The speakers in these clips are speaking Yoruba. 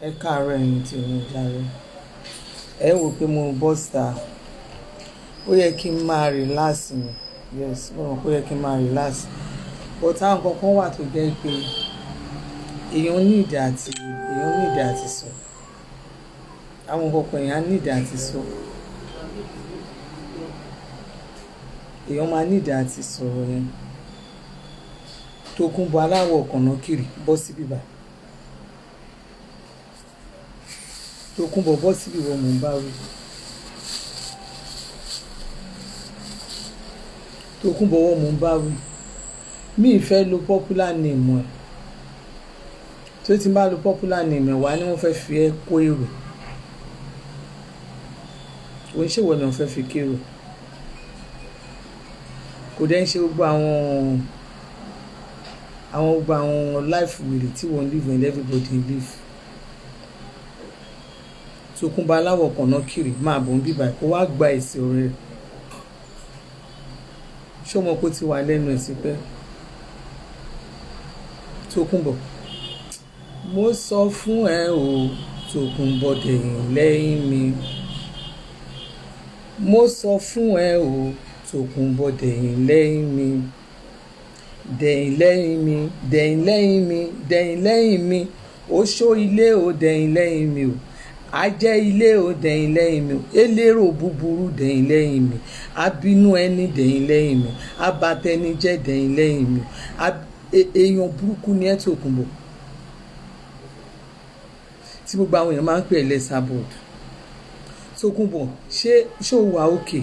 Ẹ káàárọ̀ ẹ̀yin tí mo jàre. Ẹ wò pé mo bọ́ síta. Ó yẹ kí n máa relax ni. Yes, mo mọ̀ pé ó yẹ kí n máa relax. But àwọn nǹkan kan wà tó jẹ́ pé èèyàn need àti sọ. Àwọn nǹkan kan èèyàn need àti sọ. Èèyàn máa need àti sọ̀rọ̀ yẹn. Tòkunbọ̀ aláwọ̀ kànákìrì bọ́ síbí báyìí. Tòkunbọ̀ bọ́ síbí wọ́n mò ń bá wí. Tòkunbọ̀ wọ́n mò ń bá wí. Mi ì fẹ́ lo popular name ẹ̀. Tó ti bá lo popular name ẹ̀ wá ni wọ́n fẹ́ fi ẹ́ kó èrò. Òun ṣèwọ ni wọ́n fẹ́ fi kérò. Kò dẹ́ ń ṣe gbogbo àwọn life wèrè tí wọ́n live and everybody live. Tòkunbọ̀ aláwọ̀ kànákìrì máa bọ̀ ń bíbá kó wá gba èsì ọ̀rẹ́ rẹ̀. Ṣé o mọ̀ pé ó ti wà lẹ́nu ẹ̀ sí pẹ́? Tòkunbọ̀, mo sọ fún ẹ o, Tòkunbọ̀ dẹ̀yìn lẹ́yìn mi. Mo sọ fún ẹ o, Tòkunbọ̀ dẹ̀yìn lẹ́yìn mi. Dẹ̀yìn lẹ́yìn mi, dẹ̀yìn lẹ́yìn mi, dẹ̀yìn lẹ́yìn mi. Ó ṣó ilé o, dẹ̀yìn lẹ́yìn mi o. A jẹ́ ilé o, dẹ̀yìn lẹ́yìn mi o. Elérò búburú dẹ̀yìn lẹ́yìn mi. Abínú ẹni dẹ̀yìn lẹ́yìn mi. Abatẹnijẹ́ dẹ̀yìn lẹ́yìn mi o. Èèyàn burúkú ni ẹ́ Tòkunbọ̀. Tí gbogbo àwọn èèyàn máa ń pè é lẹ́sàbọ̀dù. Tòkunbọ̀, ṣé o wà òkè?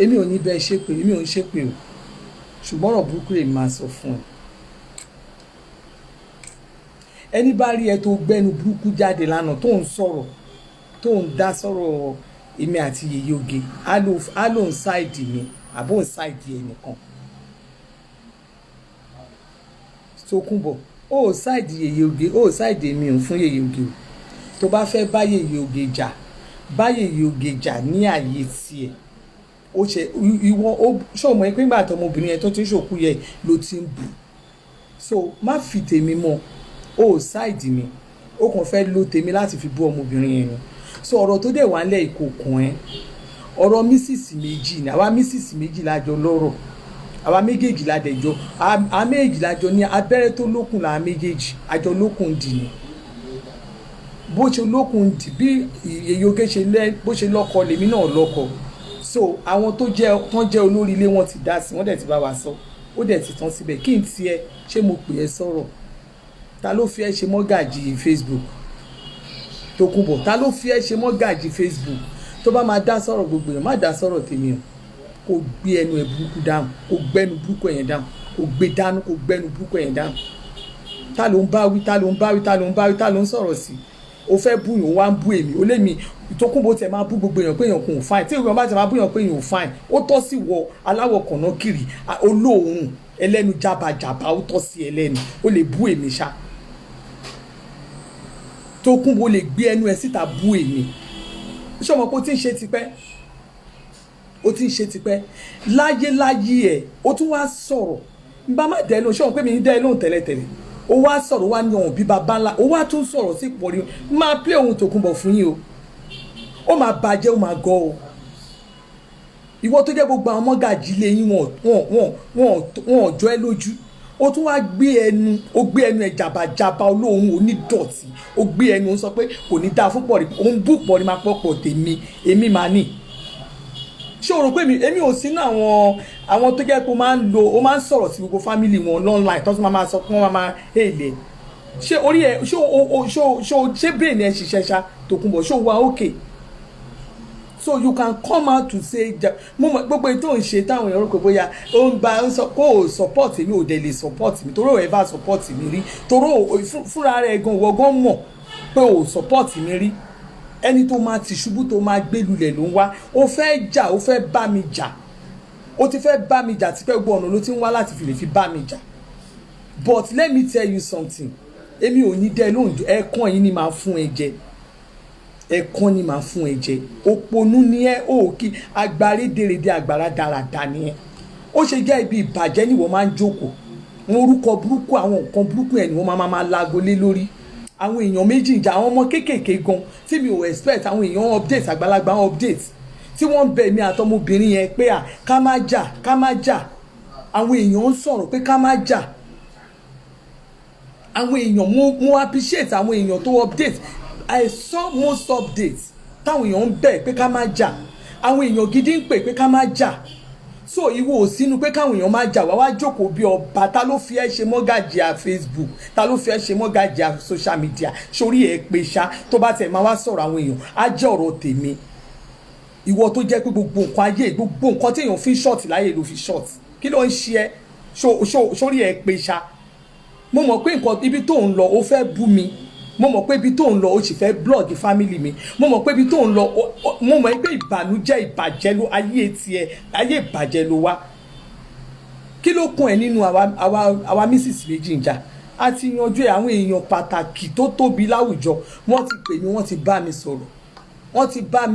Èmi ò ní bẹ́ẹ̀ ṣépè, èmi ò ń ṣépè o. Ṣùgbọ́n ọ̀rọ̀ burúkú lè máa sọ fún ẹ. Ẹni bá rí ẹ tó gbẹ́nu burúkú jáde lánàá tó ń sọ̀rọ̀, tó ń dá sọ̀rọ̀ èmi àti Yèyé Oge, á ló ń ṣáìdì mi àbó ń ṣáìdì ẹnìkan. Tòkunbọ̀, ó ṣáìdì Yèyé Oge, ó ṣáìdì èmi ò fún Yèyé Oge o. Tó bá fẹ́ bá Yèyé Oge jà, bá Yèyé Oge jà ní ààyè tiẹ̀. Ó ṣe ìwọ ó ṣó mọ̀ pé nígbà tó ọmọbìnrin yẹn tó ti ń ṣòkú yẹ ló ti ń bù. So má fi tèmi mọ́, ó ṣáìdì mi. Ó kàn fẹ́ lo tèmi láti fi bú ọmọbìnrin yẹn ni. So ọ̀rọ̀ tó dẹ̀ wá ń lẹ̀ ìkòkùn ẹ̀. Ọ̀rọ̀ mísìsì méjì ni àwa mísìsì méjì lájọ lọ́rọ̀. Àwa méjèèjì ládẹjọ́. Àwa méjèèjì lájọ ní abẹ́rẹ́ tó lókun là méjèèjì. Àjọ lókun dì ni. Bó ṣe lókun dì bí Yèyé Oge bó ṣe lọ́kọ lèmi náà lọ́kọ. So àwọn tó jẹ́ olórí ilé wọn ti dá sí, wọ́n dẹ̀ ti bá wa sọ. Ó dẹ̀ ti tán síbẹ̀. Kí n tiẹ̀ ṣé mo pè ẹ́ sọ̀rọ̀? Ta ló fi ẹ́ ṣe mọ́gàjì Facebook? Tòkunbọ̀, ta ló fi ẹ́ ṣe mọ́gàjì Facebook? Tó bá máa dá sọ̀rọ̀ gbogbo èèyàn má dá sọ̀rọ̀ tèmi o. Kò gbé ẹnu ẹ̀ burúkú dáhùn, kò gbẹ́nu burúkú ẹ̀yẹn dáhùn, kò gbé dánú, kò gbẹ́nu burúkú ẹ̀yẹn dáhùn. Ta ló ń bá wí, ta ló ń bá wí, ta ló ń bá wí, ta ló ń sọ̀rọ̀ sí? O fẹ́ bú yàn, o wá ń bú èmi, o lé mi. Tòkunbọ̀ tẹ̀ máa bú gbogbo èèyàn pé èèyàn kò fine. Tí èèyàn bá tẹ̀ máa bú èèyàn pé èèyàn ò fine, ó tọ́ sí wọ aláwọ̀ kànákìrì, olóòórùn, ẹlẹ́nu jàbàjàbà, ó tọ́ sí ẹlẹ́nu. O lè bú èmi ṣá. Tòkunbọ̀ lè gbé ẹnu ẹ síta bú èmi. Ṣé o mọ̀ pé o ti ń ṣe tipẹ́? O ti ń ṣe tipẹ́. Láyé ẹ̀, o tún wá sọ̀rọ̀. N bá má dẹ́ lóhùn, ṣé o mọ̀ pé mi ń dẹ́ lóhùn tẹ́lẹ̀tẹ́lẹ̀? O wá sọ̀rọ̀ wá ní ọ̀hún bí baba ńlá. O wá tún sọ̀rọ̀ sí ìpọ̀rí. Máa play ohun Tòkunbọ̀ fún yín o. Ó máa bàjẹ́, ó máa gọ́ o. Ìwọ tó jẹ́ gbogbo àwọn mọ́gàjì ilé yín wọn ọ̀jọ́ ẹ lójú. O tún wá gbé ẹnu ẹ jàbàjàbà olóhùn onídọ̀tí. O gbé ẹnu, ó sọ pé kò ní dáa fún pọ̀rí. Òun bú pọ̀rí máa pọ̀pọ̀ tèmi, èmi máa ní. Ṣé o rò pé èmi ò sínú àwọn tó jẹ́ pé ó máa ń sọ̀rọ̀ sí gbogbo fámìlì wọn online tó tún máa sọ pé wọ́n máa èlé. Ṣé orí ẹ ṣé brain ẹ ṣiṣẹ́ ṣá Tòkunbọ̀, ṣé o wà okay? So you can come out to say gbogbo ètò ìṣe táwọn èèyàn rò pé bóyá ó ń bá kó o support mi ò dẹ̀ lè support mi torí ò ever support mi rí torí fúnra rẹ̀ gan wọ́gán mọ̀ pé ò support mi rí. Ẹni tó máa ti ṣubú tó máa gbé lulẹ̀ ló ń wá. Ó fẹ́ jà, ó fẹ́ bá mi jà. Ó ti fẹ́ bá mi jà tí pé gbogbo ọ̀nà ló ti ń wá láti fi lè fi bá mi jà. But let me tell you something. Èmi ò ní dẹ́ lóhùn, ẹ̀kan yìí ni màá fún ẹ jẹ. Ẹ̀kan ni màá fún ẹ jẹ. Òpònú ni ẹ, òkì agbárí dèrèdè àgbàrá dáradá ni ẹ. Ó ṣe jẹ́ ibi ìbàjẹ́ ni wọ́n máa ń jókòó. Wọ́n orúkọ burúkú àwọn nǹkan burúkú ẹ̀ ni wọ́n máa lágo lé lórí. àwọn èèyàn méjì ń jà àwọn ọmọ kéékèèké gan tí mi ò expect àwọn èèyàn update àgbàlagbà update tí wọ́n ń bẹ̀ mí àtọmọbìnrin yẹn pé ká má jà ká má jà àwọn èèyàn ń sọ̀rọ̀ pé ká má jà àwọn èèyàn mo appreciate àwọn èèyàn tó update I saw most updates táwọn èèyàn ń bẹ̀ pé ká má jà àwọn èèyàn gidi ń pè pé ká má jà so ìwọ ò sínú pé káwọn èèyàn má jà wá jókòó bí ọba ta ló fi ẹ́ ṣe mọ́gàjì à Facebook ta ló fi ẹ́ ṣe mọ́gàjì à social media sórí ẹ̀ pé ṣá tó bá tẹ̀ máa wá sọ̀rọ̀ àwọn èèyàn á jẹ́ ọ̀rọ̀ tèmi ìwọ tó jẹ́ pé gbogbo nǹkan ayé gbogbo nǹkan téèyàn fi short láyé ló fi short kí ló ń ṣe ẹ́ sórí ẹ̀ pé ṣá mo mọ̀ pé nǹkan ibi tó ń lọ ó fẹ́ bú mi mo mọ̀ pé ibi tó ń lọ ó sì fẹ́ blog family mi mo mọ̀ pé ibi tó ń lọ mo mọ̀ pé ìbànújẹ́ ìbàjẹ́ ló ayé tiẹ̀ ayé ìbàjẹ́ ló wá kí ló kún ẹ nínú àwa mrs méjì ń jà a ti yanjú ẹ àwọn èèyàn pàtàkì tó tóbi láwùjọ wọ́n ti pè mí wọ́n ti bá mi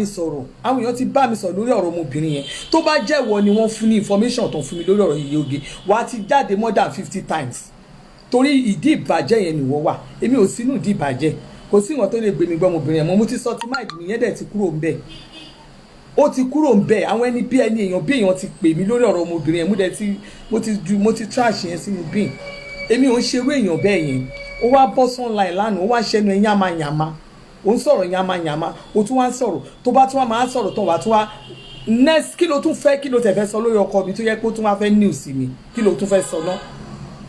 sọ̀rọ̀ àwọn èèyàn ti bá mi sọ̀rọ̀ lórí ọ̀rọ̀ ọmọbìnrin yẹn tó bá jẹ́wọ́ ni wọ́n fún ní information tó fún mi lórí ọ̀rọ̀ Yèyé Oge wàá ti jáde more than 50 times torí ìdí ìbàjẹ́ yẹn nìwọ wà èmi ò sínú ìdí ìbàjẹ́ kò sí ìwọ̀n tó lè gbé mi gbọ́ ọmọbìnrin yẹn mo ti sọ ti máìdì nìyẹn dẹ̀ ti kúrò ń bẹ̀ ó ti kúrò ń bẹ̀ àwọn ẹni bí ẹni èèyàn ti pè mí lórí ọ̀rọ̀ ọmọbìnrin yẹn mo ti trash yẹn sínú bin èmi ò ń ṣerú èèyàn bẹ́ẹ̀ yẹn ó wá bọ́ online lánàá ó wá ṣẹnu ẹ̀ yamayama ó ń sọ̀rọ̀ yamayama ó tún wá ń sọ̀rọ̀ tó bá tún wá máa sọ̀rọ̀ tó wá tún wá next kí ló tún fẹ́ kí ló tẹ̀ fẹ́ sọ lórí ọkọ mi tó yẹ kó tún wá fẹ́ news mi kí ló tún fẹ́ sọ náà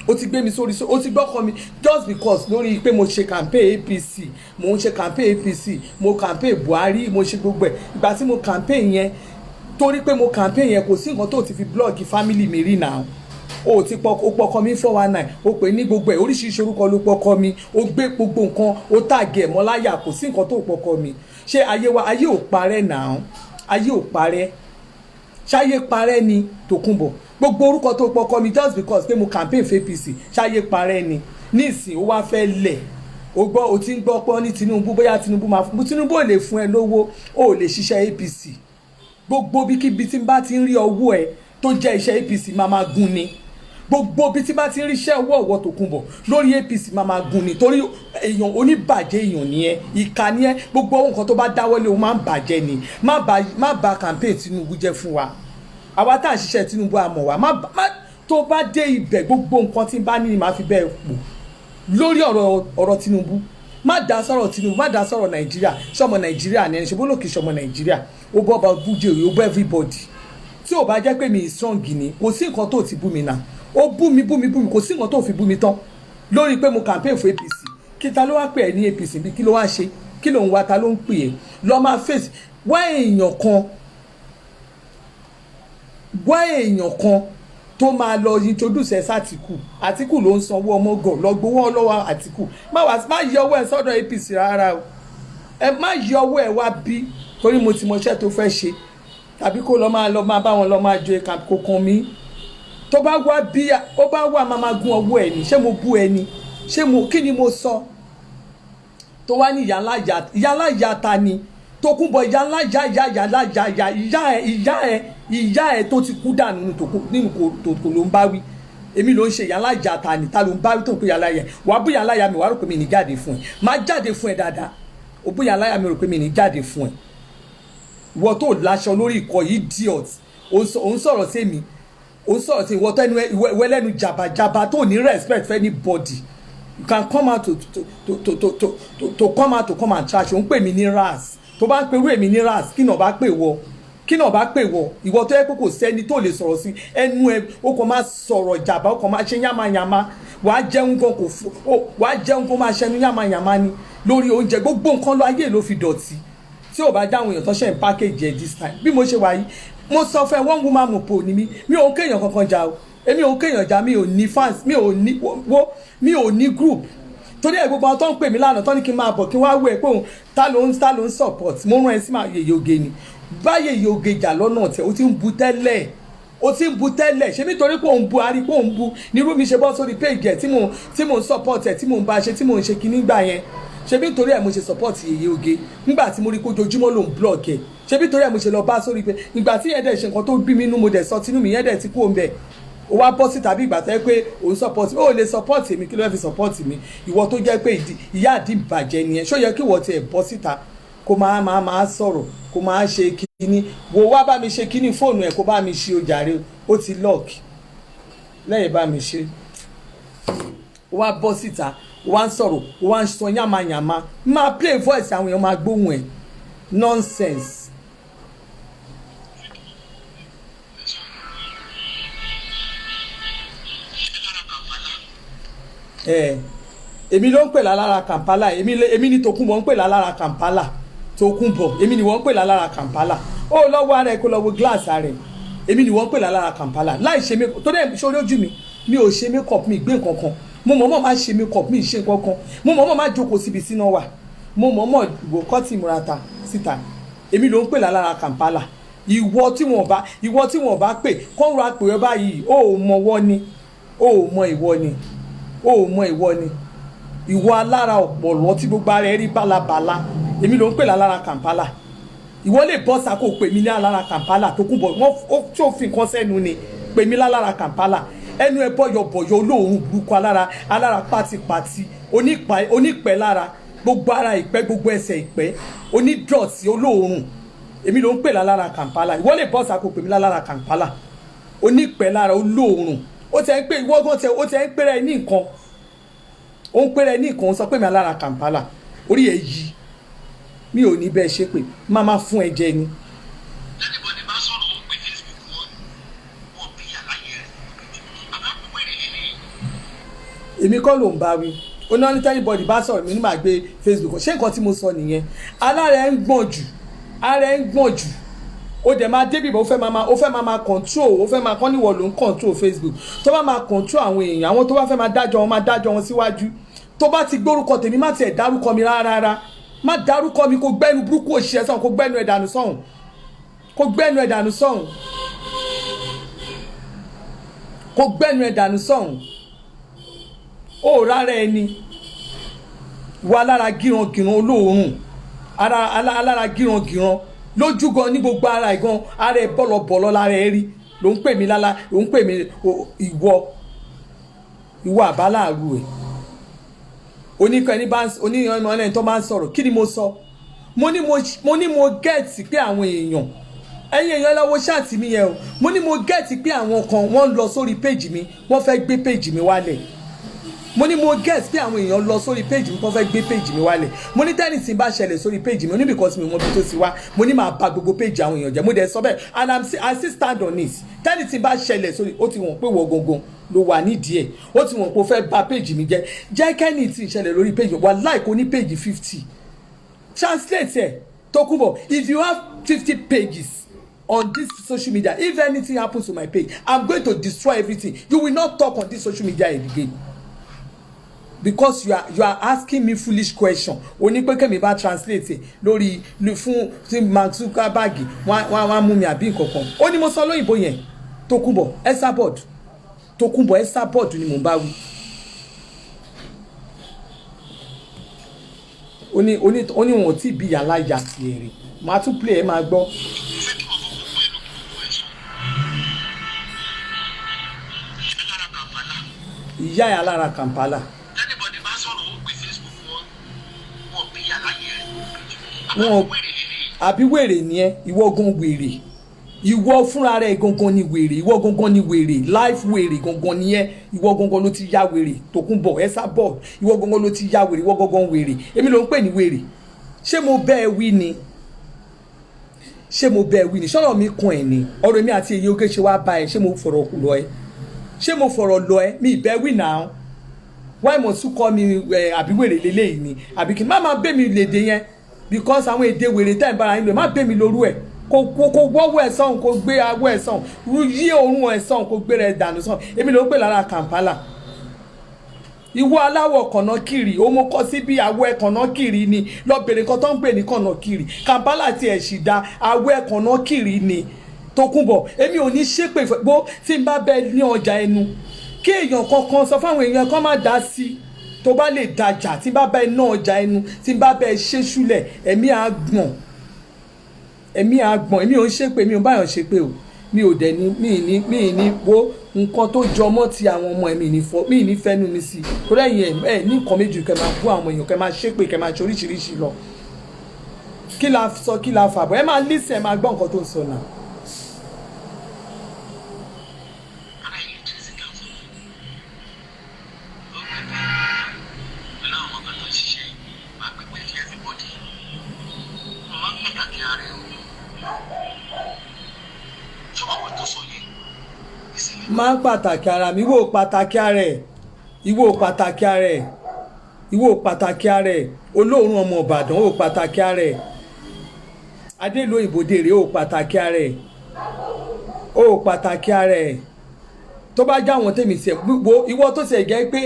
ó ti gbé mi sórí ó ti gbọ́kọ̀ mi just because lórí pé mo ṣe campaign APC mo ń ṣe campaign APC mo campaign Buhari mo ṣe gbogbo ẹ̀ ìgbà tí mo campaign yẹn torí pé mo campaign yẹn kò sí nǹkan tó ti fi blog family mi rí náà o ti pọkọ mi 419 o pè ní gbogbo ẹ̀ oríṣiríṣi orúkọ ló pọkọ mi o gbé gbogbo nǹkan o tàgẹ̀ mọ́ láyà kò sí nǹkan tó pọkọ mi ṣé ayé ò parẹ́ náà ayé ò parẹ́ ṣáyé parẹ́ ni Tòkunbọ̀ gbogbo orúkọ tó pọkọ mi just because pé mo campaign fún APC ṣáyé parẹ́ ni nísìn ó wá fẹ́ lẹ̀ o ti ń gbọ́ pé ní Tinubu bóyá Tinubu máa fún Tinubu ò lè fún ẹ lówó ó lè ṣiṣẹ́ APC gbogbo bíkíbi tí n bá ti ń rí ọwọ́ ẹ tó jẹ́ iṣẹ́ APC máa gún ni gbogbo bí tí bá ti ń rí iṣẹ́ ọwọ́ Tòkunbọ̀ lórí APC máa gún ni torí èèyàn oníbàjẹ́ èèyàn ni ẹ ìkà ni ẹ gbogbo nǹkan tó bá dáwọ́lé o máa ń bàjẹ́ ni má bà campaign Tinubu jẹ́ fún wa àwa tá à ń ṣiṣẹ́ Tinubu àmọ̀ wa tó bá dé ibẹ̀ gbogbo nǹkan tí n bá ní máa fi bẹ́ẹ̀ pò lórí ọ̀rọ̀ Tinubu má dá sọ̀rọ̀ Tinubu má dá sọ̀rọ̀ Nàìjíríà ṣọmọ Nàìjíríà ní ẹni ṣe bó lòkè ṣọmọ Nàìjíríà ó bọ́ ọba bújẹ́ òye ó bọ́ everybody tí ò bá jẹ́ pé mi strong ni kò sí nǹkan tó ti bú mi náà ó bú mi kò sí nǹkan tó fi bú mi tán lórí pé mo campaign fún APC kí ta ló wá pè ẹ́ ní APC bí kí ló wá ṣe kí ló ń wá ta ló ń pè ẹ́ lọ́ọ́ máa face wá èèyàn kan tó máa lọ introduce ẹ sátìkù Àtíkù ló ń sanwó ọmọgàn lọ gbowó lọ́wọ́ Àtíkù má yí ọwọ́ ẹ sọ́dọ̀ APC rárá o ẹ má yí ọwọ́ ẹ wá bí torí mo ti mọṣẹ́ tó fẹ́ ṣe tàbí kó lọ máa bá wọn lọ máa jo ẹ̀ka kọ̀ọ̀kan mi tó bá wá bí ó bá wà máa gún ọwọ́ ẹ ní ṣé mo bú ẹ ní kí ni mo sọ tó wá ní ìyá ìyá ta ni Tòkunbọ̀ ìyá ẹ tó ti kú dànù nínú Tòkunbọ̀ ló ń bá wí èmi ló ń ṣe ìyá ìyá ta ni ta ló ń bá wí tó ń pè ìyá ìyá wà á bú ìyá ìyá mi wà á rò pé mi ní jáde fún ẹ má jáde fún ẹ dáadáa ó bú ìyá ìyá mi rò pé mi ní jáde fún ẹ ìwọ tó láṣọ lórí ìkọ yìí idiot ò ń sọ̀rọ̀ sí mi ìwọ tó ìwọ ẹlẹ́nu jàbàjàbà tó ní respect for anybody you can come out to come and trash òun pè mí ní ras tó bá ń pe irú èmi ní ras kí náà bá pè wọ ìwọ tó yẹ pé kò sẹ́ni tó lè sọ̀rọ̀ sí ẹnu ẹ ó kàn máa sọ̀rọ̀ jàbá ó kàn máa ṣe yàmàyàmá wàá jẹun kó máa ṣẹnu yàmàyàmá ni lórí oúnjẹ gbogbo nǹkan lọ ayé ló fi dọ̀tí tí ò bá dáhùn èèyàn tó ṣe ń package ẹ this time bí mo ṣe wà yìí mo sọ fẹ́ one woman mopo ni mi ò ń kéèyàn kankan jà o èmi ò ń kéèyàn jà mi ò ní fans mi ò ní group torí ẹ gbogbo àwọn tó ń pè mí lánàá tó ní kí n máa bọ̀ kí n wá wẹ̀ pé òun ta ló ń support mo rán ẹ sí Yèyé Oge ni bá Yèyé Oge jà lọ́nà tẹ̀ ó ti ń bu tẹ́lẹ̀ ṣé nítorí pé òun bu arí pé òun bu nírú mi ṣe bọ́ sórí page ẹ̀ tí mò ń support ẹ̀ tí mò ń bá ṣe tí mò ń ṣe kíní gbà yẹn ṣebí nítorí ẹ̀ mo ṣe support Yèyé Oge nígbà tí mo rí kójoojúmọ́ ló ń blog ẹ̀ ṣebí nítorí ẹ̀ mo ṣe lọ bá sórí pé ìgbà tí yẹn dẹ̀ ṣe nǹkan tó bí mi inú mo dẹ̀ sọ tínú mi yẹn dẹ̀ ti kú òun bẹ̀ ó wá bọ́ síta bí ìgbà tó yẹ pé òun support mi ó lè support mi kí ló fẹ́ fi support mi ìwọ tó jẹ́ pé ìyá àdí ìbàjẹ́ nìyẹn ṣó yẹ kí ìwọ tiẹ̀ bọ́ síta kó máa sọ̀rọ̀ kó máa ṣe kíní wo wá bá mi ṣe kíní fóònù ẹ̀ kó bá mi ṣe ojàre ó ti lock lẹ́yìn bá mi ṣe ó wá bọ́ síta ó wá ń sọ̀rọ̀ ó wá ń sọ yàmàyàmà máa play voice àwọn èèyàn máa gbóhùn ẹ̀ nonsense. Èmi ló ń pè lálára Kampala èmi ni Tòkunbọ̀ ń pè lálára Kampala Tòkunbọ̀ èmi ni wọ́n ń pè lálára Kampala ó lọ́wọ́ ara ẹ̀ kó lọ́wọ́ glass ara ẹ̀ èmi ni wọ́n ń pè lálára Kampala láì ṣe make tó dẹ̀ sórí ojú mi ò ṣe make up mi gbé nǹkan kan mo mọ̀ọ́mọ̀ máa ṣe make up mi ṣe nǹkan kan mo mọ̀ọ́mọ̀ máa jókòó síbi síná wà mo mọ̀ọ́mọ̀ wò kọ́tì múrata síta èmi ló ń pè lálára Kampala ìwọ tí wọ́n bá pè kọ́ ra pè ọ́ báyìí ó mọ ìwọ ni ìwọ alára ọ̀pọ̀lọ́ tí gbogbo ara ẹ rí bálabàla èmi ló ń pè lálára Kampala ìwọ lè bọ́ sa kó pè mí ní alára Kampala Tòkunbọ̀ wọ́n tí ò fi nǹkan sẹ́nu ni pè mí lálára Kampala ẹnu ẹ bọ̀yọ̀bọ̀yọ̀ olóòórùn burúkú alára pátipàti onípẹ́ lára gbogbo ara ìpẹ́ gbogbo ẹsẹ̀ ìpẹ́ onídọ̀tí olóòórùn èmi ló ń pè lálára Kampala ìwọ lè bọ́ sa kó pè mí lálára Kampala onípẹ́ lára olóòórùn ó ti ẹ̀ ń pè ìwọ́gán ó ti ẹ̀ ń pèrè ní nǹkan ó ń pèrè ní nǹkan ó sọ pé mi alára Kampala orí ẹ̀ yí mi ò ní bẹ́ẹ̀ ṣe pé má má fún ẹ jẹ ni. lẹ́nìbọ̀dì bá sọ̀rọ̀ ó pè Facebook wọn bí àlàyé rẹ̀ àbá pípé rèé ni. èmi kọ́ ló ń bá wí ó náà ní tẹ́nìbọ̀dì bá sọ̀rọ̀ mi ní màá gbé Facebook ṣé nǹkan tí mo sọ nìyẹn alára ẹ̀ ń gbọ̀n jù ó dẹ̀ máa débi bó ó fẹ́ máa control ó fẹ́ máa kọ́ níwọ̀ ló ń control Facebook tó bá máa control àwọn èèyàn àwọn tó bá fẹ́ máa dájọ́ wọn síwájú tó bá ti gbórúkọ tèmi má tiẹ̀ dárúkọ mi rárá má dárúkọ mi kó gbẹ́nu burúkú òṣìṣẹ́ sọ̀hún kó gbẹ́nu ẹ̀ dànù sọ̀hún ó rárá ẹni wà lára gírangiran olóòórùn alára gírangiran lójú gan ní gbogbo ara ìgan ara ẹ bọ̀lọ̀bọ̀lọ̀ lára ẹ rí ló ń pè mí ìwọ àbáláàrú ẹ oníkan ẹni bá oníyanmọ ẹni tó máa ń sọ̀rọ̀ kí ni mo sọ mo ní mo gẹ́ẹ̀tì pé àwọn èèyàn lọ́wọ́ ṣáàtì mi yẹn o mo ní mo gẹ́ẹ̀tì pé àwọn kan wọ́n lọ sórí péjì mi wọ́n fẹ́ gbé péjì mi wálẹ̀ mo ní mo gẹ́ẹ̀tì pé àwọn èèyàn lọ sórí péjì mi wọ́n fẹ́ gbé péjì mi wálẹ̀ mo ní tẹ́nì tí n bá ṣẹlẹ̀ sórí péjì mi oníbì kan tí mi mọ bí tó ti wá mo ní máa bà gbogbo péjì àwọn èèyàn jẹ́ mo dẹ̀ sọ bẹ́ẹ̀ and I still stand on it tẹ́nì tí n bá ṣẹlẹ̀ sórí ó ti wọ̀n pé wọ́n gangan ló wà nídìí ẹ̀ ó ti wọ̀n pé ó fẹ́ bà péjì mi jẹ́ kẹ́nì tí n ṣẹlẹ̀ lórí péjì wà láìkó ní péjì 50 translate ẹ̀ Tòkunbọ̀ if you have 50 pages on this social media if anything happens to my page I'm going to destroy everything you will not talk on this social media again because you are asking me foolish question oni pé kẹ́mi bá translate lórí fún Mark Zuckerberg wọ́n mú mi àbí nǹkankan ó ní mo sọ lóyìnbó yẹn Tòkunbọ̀ Esabod ni mo bá wí ó ní wọn tí bí yàrá yà sí èrè màá tún play ẹ máa gbọ́. ìyá ẹ̀ alára Kampala. lẹ́nìbọ̀dì bá sọ̀rọ̀ ó pè Facebook wọn bí àlàyé rẹ̀ wọn àbí wèrè ni ẹ ìwọ gan wèrè ìwọ fúnra rẹ gangan ni wèrè ìwọ gangan ni wèrè life wèrè gangan ni ẹ ìwọ gangan ló ti ya wèrè Tòkunbọ̀ Esabod ìwọ gangan ló ti ya wèrè ìwọ gangan wèrè èmi ló ń pè ní wèrè ṣé mo bẹ́ẹ̀ wí ni ṣọ́rọ̀ mi kan ẹ̀ ni ọ̀rọ̀ mi àti èyí oge ṣe wá bá ẹ ṣé mo fọ̀rọ̀ lọ ẹ mi ìbẹ́ wí náà why must you call me àbí wèrè lélẹ́yìí ni àbí kí n má bẹ́ mi lédè yẹn because àwọn èdè wèrè tẹ́ ẹ̀ bára yín lò má bẹ́ mi lórú ẹ̀ kò wọ́wọ́ ẹ̀ sọ̀hún kò gbé awọ́ ẹ̀ sọ̀hún yí òórùn ẹ̀ sọ̀hún kò gbé rẹ̀ dànù sọ̀hún èmi ló ń pè lára Kampala ìwọ aláwọ̀ kànákìrì ó mú kọ́ sí bí awọ́ ẹ̀ kànákìrì ni lọ́bẹ̀rẹ̀ kan tó ń pè ní kànákìrì Kampala ti ẹ̀ sì da awọ́ ẹ̀ kànákìrì ni Tòkunbọ̀ èmi ò ní ṣépè gbó tí n bá bẹ ní ọjà ẹnu kí èèyàn kankan sọ fáwọn èèyàn kan má dá sí tó bá lè dájà tí n bá bẹ ní ọjà ẹnu tí n bá bẹ ṣéṣúlẹ̀ ẹ̀mí àgbọ̀n èmi ò ń ṣépè mi ò báyọ̀ ṣépè o mi ò dẹ̀ ní mi ní wo nǹkan tó jọmọ́ ti àwọn ọmọ mi ní fẹ́nu mi sí torí ẹ̀yin ẹ̀ ní nǹkan méjì kẹ́ máa bú àwọn èèyàn kẹ́ máa ṣépè kẹ́ máa ṣe oríṣiríṣi lọ kí la sọ kí la fàbọ̀ ẹ máa lísẹ̀ ẹ máa gbọ́ nǹkan tó ń sọ náà. máa ń pàtàkì ara mi ìwọ pàtàkì ara ẹ̀ ìwọ pàtàkì ara ẹ̀ ìwọ pàtàkì ara ẹ̀ olóòórùn ọmọ Ìbàdàn ó pàtàkì ara ẹ̀ adélo ìbòdèrè ó pàtàkì ara ẹ̀ ó pàtàkì ara ẹ̀ tó bá já àwọn tèmi tiẹ̀ gbogbo ìwọ tó tiẹ̀ jẹ́ pé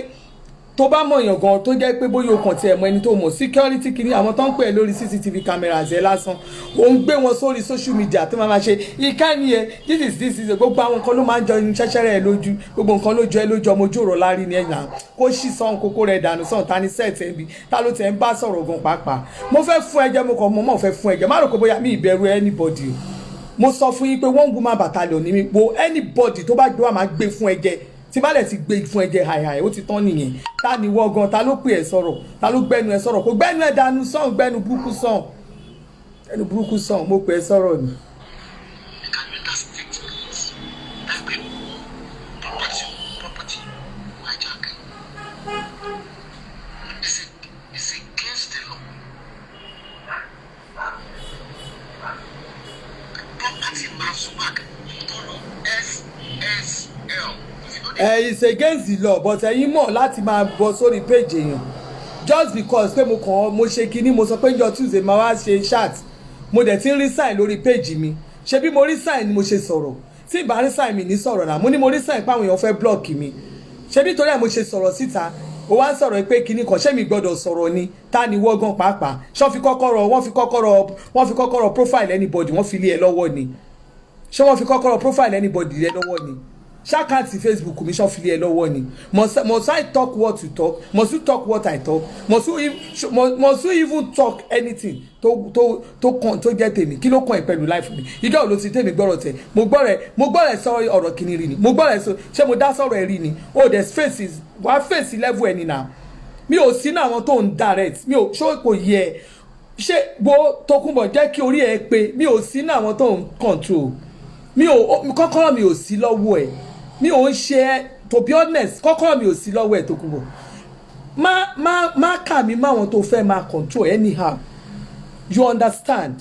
tó bá mọ̀ èèyàn gan tó jẹ́ pé bóyá o kàn tiẹ̀ mọ ẹni tó mọ̀ security kìíní àwọn tó ń pè é lórí CCTV cameras ẹ̀ lásán ò ń gbé wọn sórí social media tó máa ṣe ìkànnì ẹ̀ this is gbogbo àwọn nǹkan ló máa ń jọ ní ṣẹ́ṣẹ́rẹ́ ẹ̀ lójú gbogbo nǹkan lójú ẹ̀ lójú ọmọ ojú ọ̀rọ̀ lárí ni ẹ̀yà kó ṣì sọ̀n kókó rẹ̀ dànù sọ̀n ta ni sẹ́ẹ̀tì ẹ̀bí ta ló tẹ̀ ń bá sọ̀rọ̀ gan pàápàá mo fẹ́ fún ẹ̀jẹ̀ mo kàn mọ́ fẹ́ fún ẹ̀jẹ̀ má rò pé bóyá mi ìbẹ̀rù anybody mo sọ fún yín pé one woman battalion ni mi po anybody tó bá gbé wà máa gbé fún ẹ̀jẹ̀ tí bá lẹ̀ ti gbé fún ẹ̀jẹ̀ hàìhàì ó ti tán nìyẹn ta ni wọ́n gan ta ló pè ẹ́ sọ̀rọ̀ ta ló gbẹ́nu ẹ sọ̀rọ̀ kò gbẹ́nu ẹ dànù sọ̀n gbẹ́nu burúkú sọ̀n ẹnu burúkú sọ̀n mo pè ẹ́ sọ̀rọ̀ ni. It's against the law but ẹ̀yin mọ̀ láti máa bọ̀ sórí page èèyàn just because pé mo ṣe kinní mo sọ pé njọ́ Tuesday máa wá ṣe chat mo dẹ̀ ti ń rí sign lórí page mi ṣe bí mo rí sign ni mo ṣe sọ̀rọ̀ tí ìbá rí sign mi ní sọ̀rọ̀ náà mo ní mo rí sign pé àwọn èèyàn fẹ́ block mi ṣe bí torí ẹ̀ mo ṣe sọ̀rọ̀ síta ó wá ń sọ̀rọ̀ pé kinní kan ṣé mi gbọ́dọ̀ sọ̀rọ̀ ni ta ni wọ́gán pàápàá ṣé wọ́n fi kọ́kọ́rọ́ profile anybody wọ́n fi lé ẹ lọ́wọ́ ni ṣé wọ́n fi kọ́kọ́rọ́ profile anybody lé lọ́wọ́ ni ṣákàtì Facebook mi ṣọ́ fìlẹ̀ ẹ lọ́wọ́ ni must I talk what you talk must you talk what I talk must you even talk anything tó jẹ́ tèmi kí ló kàn ẹ́ pẹ̀lú life mi ìjọ ò ló ti tèmi gbọ́rọ̀ tẹ̀ mo gbọ́ rẹ̀ sọ ọ̀rọ̀ kìíní rí ni mo gbọ́ rẹ̀ sọ ṣé mo dá sọ̀rọ̀ ẹ̀ rí ni o dẹ̀ wàá fèsì level ẹ̀ nìyà mi ò sí náà àwọn tó ń direct mi ò ṣó kò yẹ ṣé gbó Tókunbọ̀ jẹ́ kí orí ẹ pé mi ò sí náà àwọn tó ń control mi ò kọ́kọ́rọ́ mi ò sí lọ́wọ́ ẹ̀ mi ò ń ṣe to be honest kọ́kọ́rọ́ mi ò sí lọ́wọ́ ẹ̀ Tókunbọ̀ má kà mí máwọn tó fẹ́ máa control anyhow you understand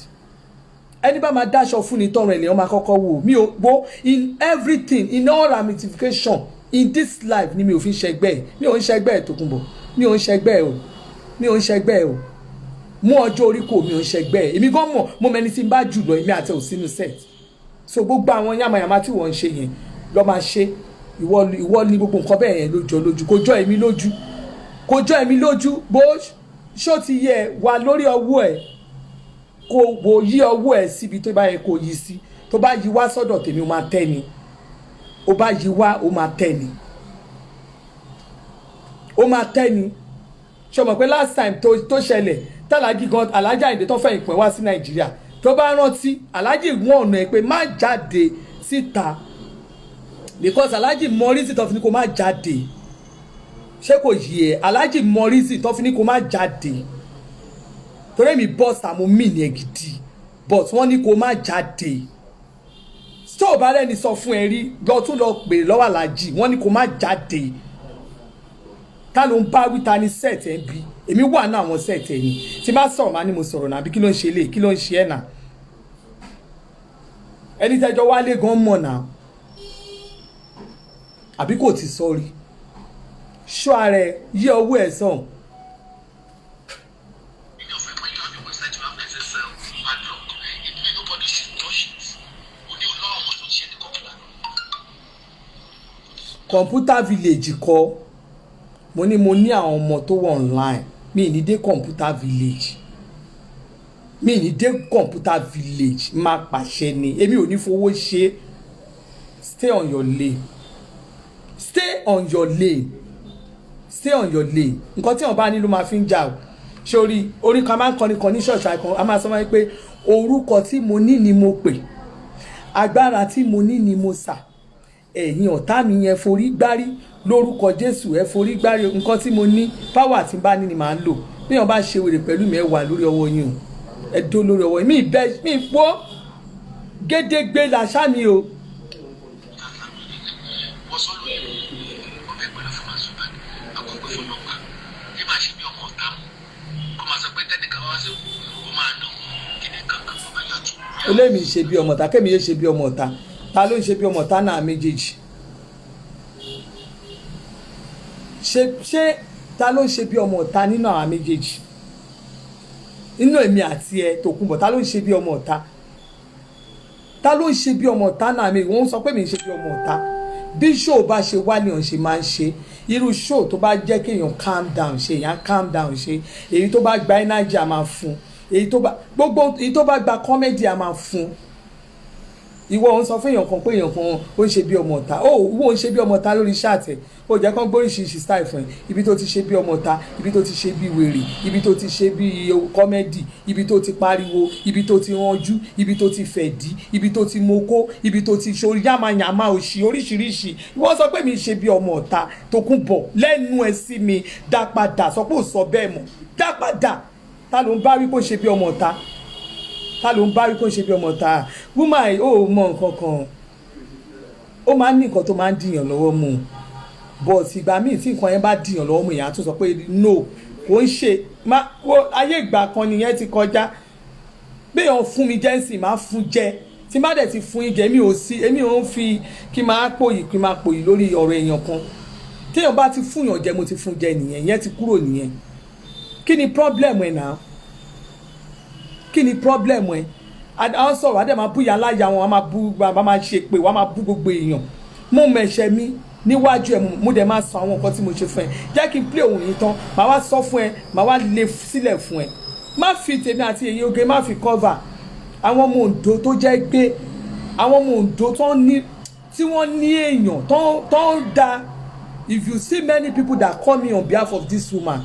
ẹni bá máa dáṣọ fún ni tọrọ ènìyàn máa kọ́kọ́ wò mi ò gbó in everything in all ramification in this life ni mi ò fi ṣẹgbẹ́ ẹ̀ mi ò ń ṣẹgbẹ́ ẹ̀ Tókunbọ̀ mi ò ń ṣẹgbẹ́ ẹ̀ o mú ọjọ́ orí kò mi ò ń ṣẹgbẹ́ ẹ̀ èmi gan mọ̀ mo mẹni tí n bá jù lọ èmi àti òsínú set so gbogbo àwọn yamayama tí wọ́n ń ṣe yẹn lọ́ máa ṣe ìwọ ní gbogbo nǹkan bẹ́ẹ̀ yẹn lójú kò jọ èmi lójú bó ṣó ti yẹ wà lórí ọwọ́ ẹ̀ kò wò yí ọwọ́ ẹ̀ síbi tó bá yẹ kó yí sí tó bá yí wá sọ́dọ̀ tèmi ó máa tẹ́ ni ó bá yí wá ó máa tẹ́ ni ṣé o mọ̀ pé last time tó ṣẹlẹ̀ tàlájì gan alájà Àyìndé tó fẹ́ ìpín wá sí Nàìjíríà tó bá rántí alájì wọ́n ọ̀nà ẹ̀ pé má jáde síta because alájì mọ́rísì tó fi ní kó má jáde ṣé kò yí ẹ alájì mọ́rísì tó fi ní kó má jáde torí mi bọ́ọ̀sì àmú mi ní ẹ gidi but wọ́n ní kó má jáde tó o bá rẹ́ni sọ fún ẹ rí lọ tún lọ pè lọ́wọ́ alájì wọ́n ní kó má jáde ta ló ń bá wí ta ni set ẹ̀ ń bí èmi wà náà àwọn set ẹ̀ ni tí bá sọ̀rọ̀ máa ní mo sọ̀rọ̀ náà bí kí ló ń ṣe lé kí ló ń ṣe ẹ̀ náà ẹni tẹ́jọ́ wálé gan mọ̀ náà àbí kò ti sọrí ṣọ́ ara ẹ yí ọwọ́ ẹ̀ sàn. Computer village kọ́ mo ní àwọn ọmọ tó wà online mi ní dé computer village máa pàṣẹ ni èmi ò ní fowó ṣe stay on your lane nǹkan tí wọ́n bá nílò máa fi ń jà o sórí orí kan máa ń kọrin kan ní ṣọ́ọ̀ṣì àìkan a máa sọ wáyé pé orúkọ tí mo ní ni mo pè agbára tí mo ní ni mo sà ẹ̀yin ọ̀tá mi yẹn forí gbárí lórúkọ Jésù ẹ forí gbárí nǹkan tí mo ní power tí n bá ní ni màá lò bí wọn bá ṣe wèrè pẹ̀lú mi ẹ wà lórí ọwọ́ yín o ẹ dó lórí ọwọ́ yín mi pọ́ gédégbé làṣà mi o. wọ́n sọ lóye ọ̀fẹ́ pẹ̀lú fún màsùlùmá àkọ́kọ́ fún ọlọ́pàá bí màá ṣe bí ọmọ ọ̀tá mu kó máa sọ pé tẹ́nìkan wá sí ó máa nà kíní kankan tó bá yàtọ̀. olóòmì ṣe bí ọmọ ọ̀tá kémi yé ṣe bí ọmọ ọ̀tá ta ló ń ṣe bí ọmọ ọ̀tá náà méjèèjì ṣé ta ló ń ṣe bí ọmọ ọ̀tá nínú àwọn méjèèjì nínú èmi àti ẹ Tòkunbọ̀ ta ló ń ṣe bí ọmọ ọ̀tá ta ló ń ṣe bí ọmọ ọ̀tá náà mi wọ́n sọ pé mi ń ṣe bí ọmọ ọ̀tá bí ṣóò bá ṣe wá ní ọ̀n ṣe máa ń ṣe irú ṣóò tó bá jẹ́ kéèyàn calm down ṣe èèyàn calm down ṣe èyí tó bá gba energy a máa fún èyí tó bá gbogbo èyí tó bá gba comedy a máa fún ìwọ òun sọ fún èèyàn kan pé èèyàn kan ó ń ṣe bí ọmọ ọ̀tá ó ìwọ ń ṣe bí ọmọ ọ̀tá lórí ṣáàtẹ̀ ó jẹ́ kán gbóríṣiríṣi style fún ẹ ibi tó ti ṣe bí ọmọ ọ̀tá ibi tó ti ṣe bí wèrè ibi tó ti ṣe bí kọ́mẹ́dì ibi tó ti pariwo ibi tó ti rànjú ibi tó ti fẹ̀dí ibi tó ti mokó ibi tó ti ṣorí yàmàyàmà òṣì oríṣiríṣi ìwọ sọ pé mi ṣe bí ọmọ ọ̀tá Tókunbọ̀ lẹ́nu ẹ sí mi dá padà sọ pé ò sọ bẹ́ẹ̀ mọ́ dá padà ta ló ń bá wí pé ó ṣe bí ọmọ ọ̀tá ta ló ń bá wí pé ó ṣe bí ọmọ ọ̀tá woman ó mọ nǹkan kan ó máa ń ní nǹkan tó máa ń dìyàn lọ́wọ́ mu but ìgbà míì tí nǹkan yẹn bá dìyàn lọ́wọ́ mu èèyàn á tún sọ pé no kò ń ṣe ayé ìgbà kan nìyẹn ti kọjá béèyàn fún mi jẹ́ ǹsìn máa fún jẹ tí má dẹ̀ ti fún yín jẹ èmi ò ń fi kí máa pòyì lórí ọ̀rọ̀ èèyàn kan téèyàn bá ti fún yàn jẹ mo ti fún jẹ nìyẹn ìyẹn ti kúrò nìyẹn kí ni problem ẹ̀ náà kí ni problem ẹ̀ àwọn sọ̀rọ̀ adé máa bú ìyá aláya wọn wọ́n máa ṣe pé wọ́n máa bú gbogbo èèyàn mo mẹ̀ṣẹ̀ mi níwájú ẹ̀ mo dẹ̀ máa sọ àwọn nǹkan tí mo ṣe fún ẹ jẹ́ kí n play òun yìí tán màá wá sọ fún ẹ màá wá lé sílẹ̀ fún ẹ má fi tèmi àti èyí oge má fi cover àwọn ọmọ Oǹdó tó jẹ́ gbé àwọn ọmọ Oǹdó tí wọ́n ní èèyàn tó ń da if you see many people that call me on behalf of this woman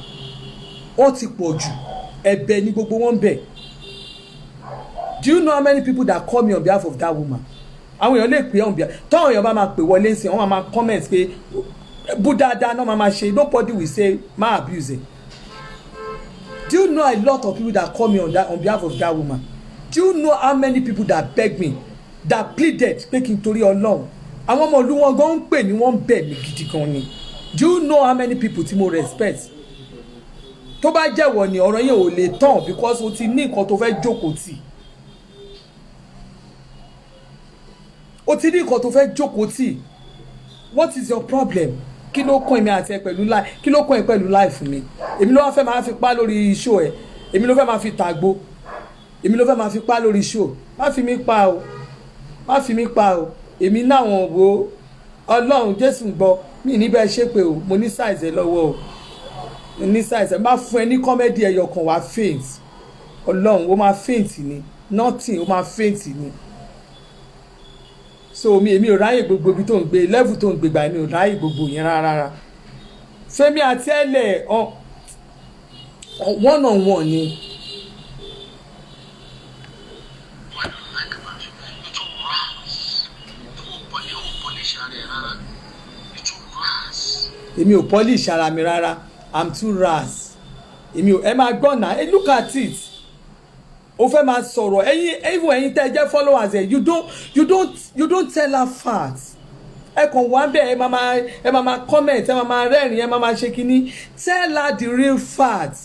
ó ti pọ̀ jù ẹ̀bẹ̀ ni gbogbo wọn bẹ̀. Do you know how many people that call me on behalf of that woman? àwọn èèyàn lè pè on behalf táwọn èèyàn bá máa pè wọlé sí wọn máa comment pé bú dáadáa náà máa ṣe nobody will say má abuse it. Do you know a lot of people that call me on behalf of that woman? Do you know how many people that beg me that pleaded pé kí n torí Ọlọ́run àwọn ọmọ ìlú wọn gan ń pè ní wọ́n ń bẹ̀ mí gidi gan ni. Do you know how many people tí mo respect? tó bá jẹ́wọ́ ni ọ̀rọ̀ yẹn ò lè tán because o ti ní nǹkan tó fẹ́ jókòó tì. o ti ní nǹkan tó fẹ́ jókòó tì. What is your problem? Kí ló kàn èmi àti ẹ pẹ̀lú láì kí ló kàn ẹ pẹ̀lú láì fún mi? Èmi ló wá fẹ́ máa fi pa lórí show ẹ̀ èmi ló fẹ́ máa fi tàgbo èmi ló fẹ́ máa fi pa lórí show má fi mí pa o má fi mí pa o èmi náwọn wo Ọlọ́run Jésù ń gbọ́ mi níbẹ̀ ṣe pé o mo ní size ẹ lọ́wọ́ o mo ní size ẹ má fún ẹ ní comedy ẹyọ kan wá faint Ọlọ́run ó máa faint ni nothing ó máa faint ni so èmi ò ráyè gbogbo ibi tó ń gbé level tó ń gbé gbà èmi ò ráyè gbogbo yẹn rárá Fẹ́mi àti ẹlẹ one on one ni. Èmi ò polish ara mi rárá I'm too rash èmi ò ẹ máa gbọ́ náà look at it o fẹ́ máa sọ̀rọ̀ ẹ̀yin tẹ́ ẹ jẹ́ followers ẹ̀ you don't tell her facts ẹ kàn wá bẹ́ẹ̀ ẹ máa comment ẹ máa rẹ́rìn ẹ máa ṣe kínní tell her the real facts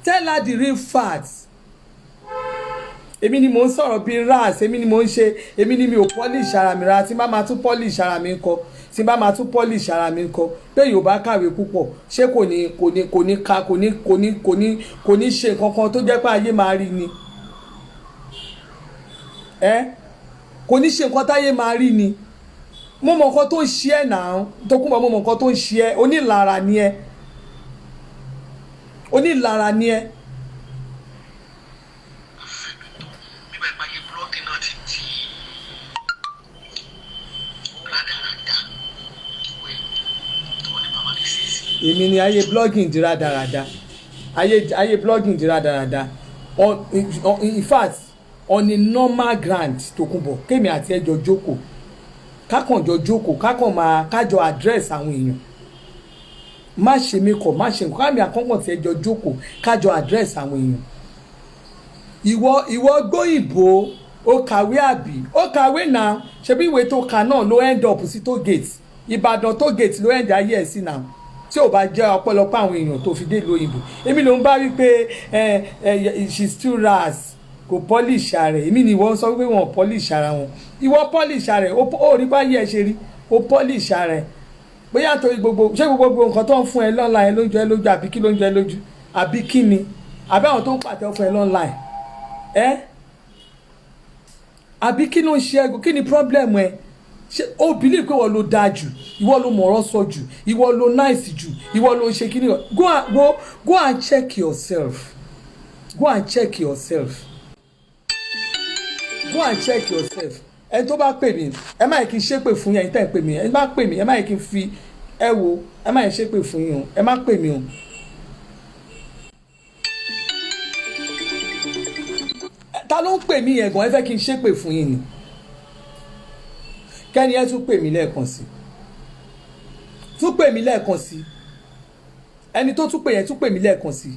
tell her the real facts èmi ni mò ń sọ̀rọ̀ bíi ras èmi ni mò ń ṣe èmi ni mi ò polish ara mi rárá tí n bá máa tún polish ara mi ńkọ́ tí n bá máa tún polish ara mi ńkọ́ pé Yorùbá kàwé púpọ̀ ṣé kò ní ṣe nǹkan kan tó jẹ́ pé ayé máa rí ni kò ní ṣe nǹkan táyé máa rí ni mo mọ nǹkan tó ń ṣe ẹ́ náà Tókunbọ̀ mo mọ nǹkan tó ń ṣe ẹ́ onílara ni ẹ́ onílara ni ẹ́. èmi ni ayé blogging di rádaràda ayé blogging di rádaràda in fact on a normal ground Tòkunbọ̀ kémi àti ẹjọ́ jókòó kákànjọ jókòó kájọ address àwọn èèyàn má ṣe mí kọ̀ má ṣe nǹkan àmì àkọ́kàn tí ẹjọ́ jókòó kájọ address àwọn èèyàn ìwọ gbóyìnbó ó kàwé àbí ó kàwé náà ṣebí ìwé tó kà náà ló end up sí tó gate Ìbàdàn tó gate ló end ayé ẹ̀ sí náà tí ò bá jẹ́ ọ̀pọ̀lọpọ̀ àwọn èèyàn tó fi dé lóyìnbó èmi ló ń bá wí pé she still ras kò polish ara ẹ̀ èmi ni wọ́n sọ pé wọ́n polish ara wọn ìwọ polish ara ẹ̀ ó rí báyìí ẹ̀ ṣe rí ó polish ara ẹ̀ bóyá nítorí gbogbo nǹkan tó ń fún ẹ lọ́nà ẹ lójú ẹ lójú àbí kí ló ń jẹ lójú àbí kí ni àbí àwọn tó ń pàtẹ́ fún ẹ lọ́nà ẹ àbí kí ló ń ṣe ẹ kí ni problem ẹ ṣe ó believe pé wọ́n ló dáa jù ìwọ ló mọ̀ọ́rọ́ sọ jù ìwọ ló nice jù ìwọ ló ṣe kí ni go and check yourself go and check yourself go and check yourself ẹni tó bá pè mí ẹ má yẹ kí n ṣépè fún yín ẹni tẹ́ ẹ pè mí ẹni bá pè mí ẹ má yẹ kí n fi ẹ wo ẹ má yẹ ṣépè fún yín o ẹ má pè mí o. ta ló ń pè mí yẹn gan ẹ fẹ́ kí n ṣépè fún yín ni kẹ́ni ẹ tún pè mí lẹ́ẹ̀kan sí tún pè mí lẹ́ẹ̀kan sí ẹni tó tún pè yẹn tún pè mí lẹ́ẹ̀kan sí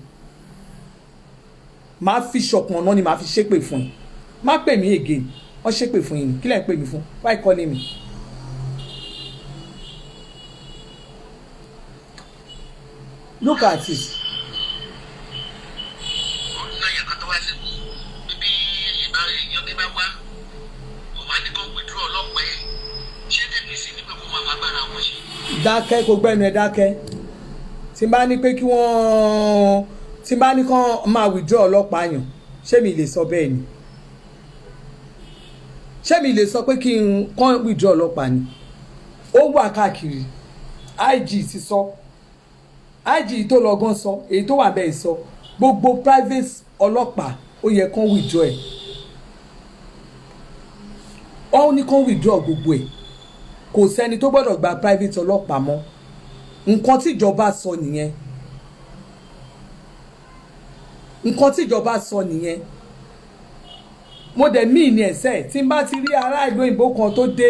máa fi ṣọ̀pọ̀n náà ni máa fi ṣépè fún yín má pè mí again wọ́n ṣépè fún yín kí lẹ̀ ń pè mí fún why calling me. Look at it. Dákẹ́ kó gbẹ́nu ẹ dákẹ́ tí n bá ní pé kí wọ́n tí n bá ní kán máa withdraw ọlọ́pàá yàn ṣé mi lè sọ bẹ́ẹ̀ ni ṣé mi lè sọ pé kí n kán withdraw ọlọ́pàá ni ó wà káàkiri IG ti sọ IG tó lọ́gán sọ èyí tó wà bẹ́ẹ̀ sọ gbogbo private ọlọ́pàá ó yẹ kán withdraw ẹ̀ ó ní kán withdraw gbogbo ẹ̀ kò sẹ́ni tó gbọ́dọ̀ gba private ọlọ́pàá mọ́ nǹkan tíjọba sọ nìyẹn nǹkan tíjọba sọ nìyẹn mo dẹ̀ mí ní ẹ̀sẹ̀ tí n bá ti rí ará ìlú òyìnbó kan tó dé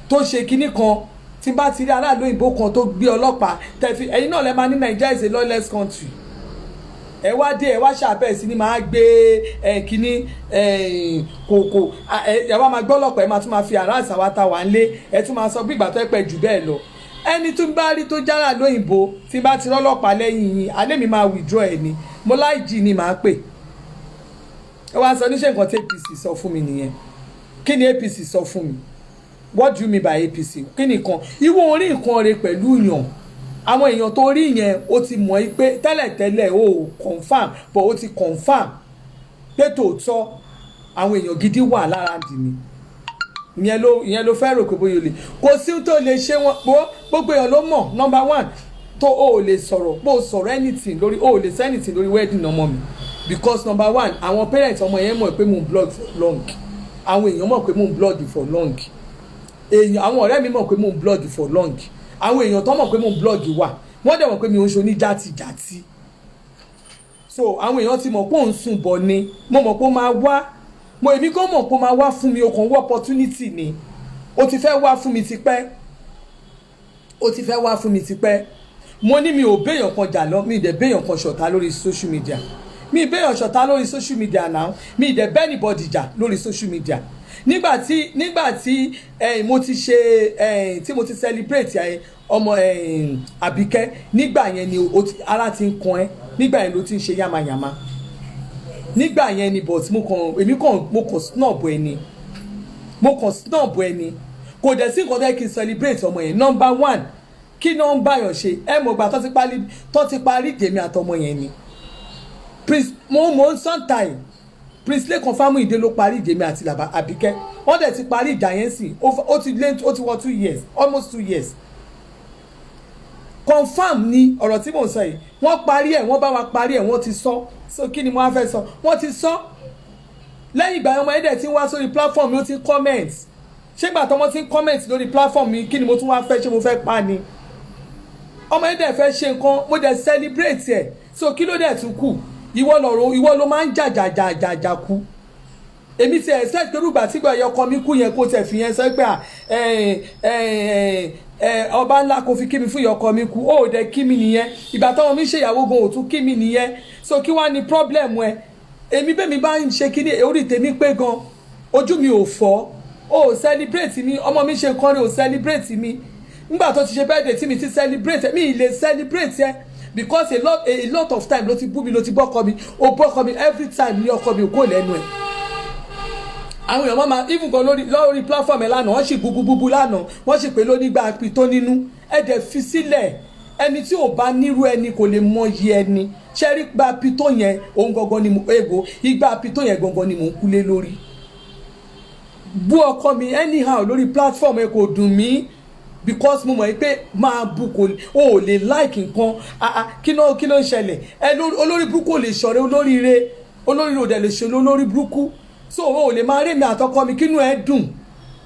tó ṣe kinní kan tí n bá ti rí ará ìlú òyìnbó kan tó gbé ọlọ́pàá tẹ̀fí ẹ̀yin náà lẹ́ máa ní Nigeria is a lawless country ẹ wá dé ẹ wá ṣàbẹ̀ sí ni máa gbé kínní kòkò ẹ wá máa gbọ́ ọlọ́pàá ẹ máa tún máa fi àrà àṣàwátà wà ń lé ẹ tún máa sọ bí ìgbà tó ẹ pẹ́ jù bẹ́ẹ̀ lọ ẹni tún bá rí tó jára lóyìnbó tí bá ti rọ́lọ́pàá lẹ́yìn yín alẹ́ mi máa withdraw ẹ̀ ni mo láì jì ni màá pè ẹ wá sọ níṣẹ́ nǹkan tí APC sọ fún mi nìyẹn kí ni APC sọ fún mi what do you mean by APC kí ni nǹkan ìwọ orí nǹkan rẹ pẹ̀lú yàn àwọn èèyàn tó rí yẹn ó ti mọ̀ ẹ́ pé tẹ́lẹ̀tẹ́lẹ̀ ó confam but ó ti confam pé tòótọ́ àwọn èèyàn gidi wà lára dì mí ìyẹn ló fẹ́ rò pé bóyá o lè kò sí tó lè ṣe wọn gbogbo èèyàn ló mọ̀ number one tó o lè sọ̀rọ̀ bó o sọ̀rọ̀ anything lórí o lè sọ anything lórí wedding ọmọ mi because number one àwọn parents ọmọ yẹn mọ̀ pé mò ń blog for long àwọn èèyàn mọ̀ pé mò ń blog for long àwọn ọ̀rẹ́ mi mọ̀ pé mò ń blog for long àwọn èèyàn tó mọ̀ pé mò ń blog wà wọ́n dẹ̀ mọ̀ pé mi ò ń ṣe ní játijàti so àwọn èèyàn ti mọ̀ pé òun sùn bọ̀ ni mo mọ̀ pé ó máa wá mo èmi kò mọ̀ pé ó máa wá fún mi o kàn wá opportunity ni o ti fẹ́ wá fún mi tipẹ́ o ti fẹ́ wá fún mi tipẹ́ mo ní mi ò béèyàn kan jà lọ mi ì dẹ̀ béèyàn kan ṣọ̀tá lórí social media mi ì béèyàn ṣọ̀tá lórí social media now mi ì dẹ̀ bẹ́ anybody jà lórí social media nígbà tí mo ti ṣe tí mo ti celebrate ọmọ Àbíkẹ́ nígbà yẹn ni ara ti ń kan ẹ́ nígbà yẹn ló ti ń ṣe yamayama nígbà yẹn ni but mo kàn snob ẹni kò dẹ̀ sí nǹkan tó yẹ kí n celebrate ọmọ yẹn number one kí náà ń báyọ̀ ṣe mọ̀ gbà tó ti parí tèmi àtọmọ yẹn ni prince mo ń sometime Prince Lẹ́kan Fámúyìdé ló parí ìdèmí àti Àbíkẹ́ wọ́n dẹ̀ ti parí ìjà yẹn sí ó ti wọ 2 years almost 2 years confam ni ọ̀rọ̀ tí mò ń sọ yìí wọ́n parí ẹ̀ wọ́n bá wa parí ẹ̀ wọ́n ti sọ so kí ni mo wá fẹ́ sọ wọ́n ti sọ lẹ́yìn ìgbà yẹn ọmọ ẹ̀dẹ̀ tí ń wá sórí platform mi ó ti comment ṣé ìgbà tó wọ́n ti ń comment lórí platform mi kí ni mo tún wá fẹ́ ṣé mo fẹ́ pa ni ọmọ ẹ̀dẹ̀ fẹ́ ṣe nǹkan mo dẹ̀ celebrate ẹ̀ so kí ló dẹ̀ tún kù ìwọ ló máa ń jàjàjàjà kú èmi ti expect pé rúgbà tí gbà ọkọ mi kú yẹn kó tẹ̀ fi yẹn sọ pé ọba ńlá kò fi kí mi fún ọkọ mi kú ó dẹ̀ kí mi nìyẹn ìgbà táwọn mi ṣèyàwó gan òtún kí mi nìyẹn so kí wàá ní problem ẹ èmi bẹ́ẹ̀ mi bá ń ṣe kí ni orí tèmi pé gan ojú mi ò fọ́ ó celebrate mi ọmọ mi ṣe nǹkan rẹ̀ ó celebrate mi nígbà tó ti ṣe birthday tí mi ti celebrate mi ì lè celebrate ẹ because a lot of time ló ti bú mi ló ti bọ́kọ mi ó bọ́kọ mi every time ní ọkọ mi ò kó lẹ́nu ẹ̀ àwọn èèyàn máa even gan lórí platform ẹ̀ lánàá wọ́n sì búbúbúbú lánàá wọ́n sì pé lónígbà pitó nínú ẹ̀dẹ̀ fi sílẹ̀ ẹni tí ò bá nírú ẹni kò lè mọyì ẹni ṣẹ́rí gba pitó yẹn òun gangan ni mo ego igba pitó yẹn gangan ni mo ń kúlé lórí bú ọkọ mi anyhow lórí platform ẹ kò dùn mí because mo mọ̀ pé máa bú kò ó lè like nǹkan kí ló ń ṣẹlẹ̀ olórí burúkú ò lè ṣọ̀rẹ́ olóríire ò dẹ̀ lè ṣe olórí burúkú so o lè máa rí mi àtọkọ mi kínú ẹ dùn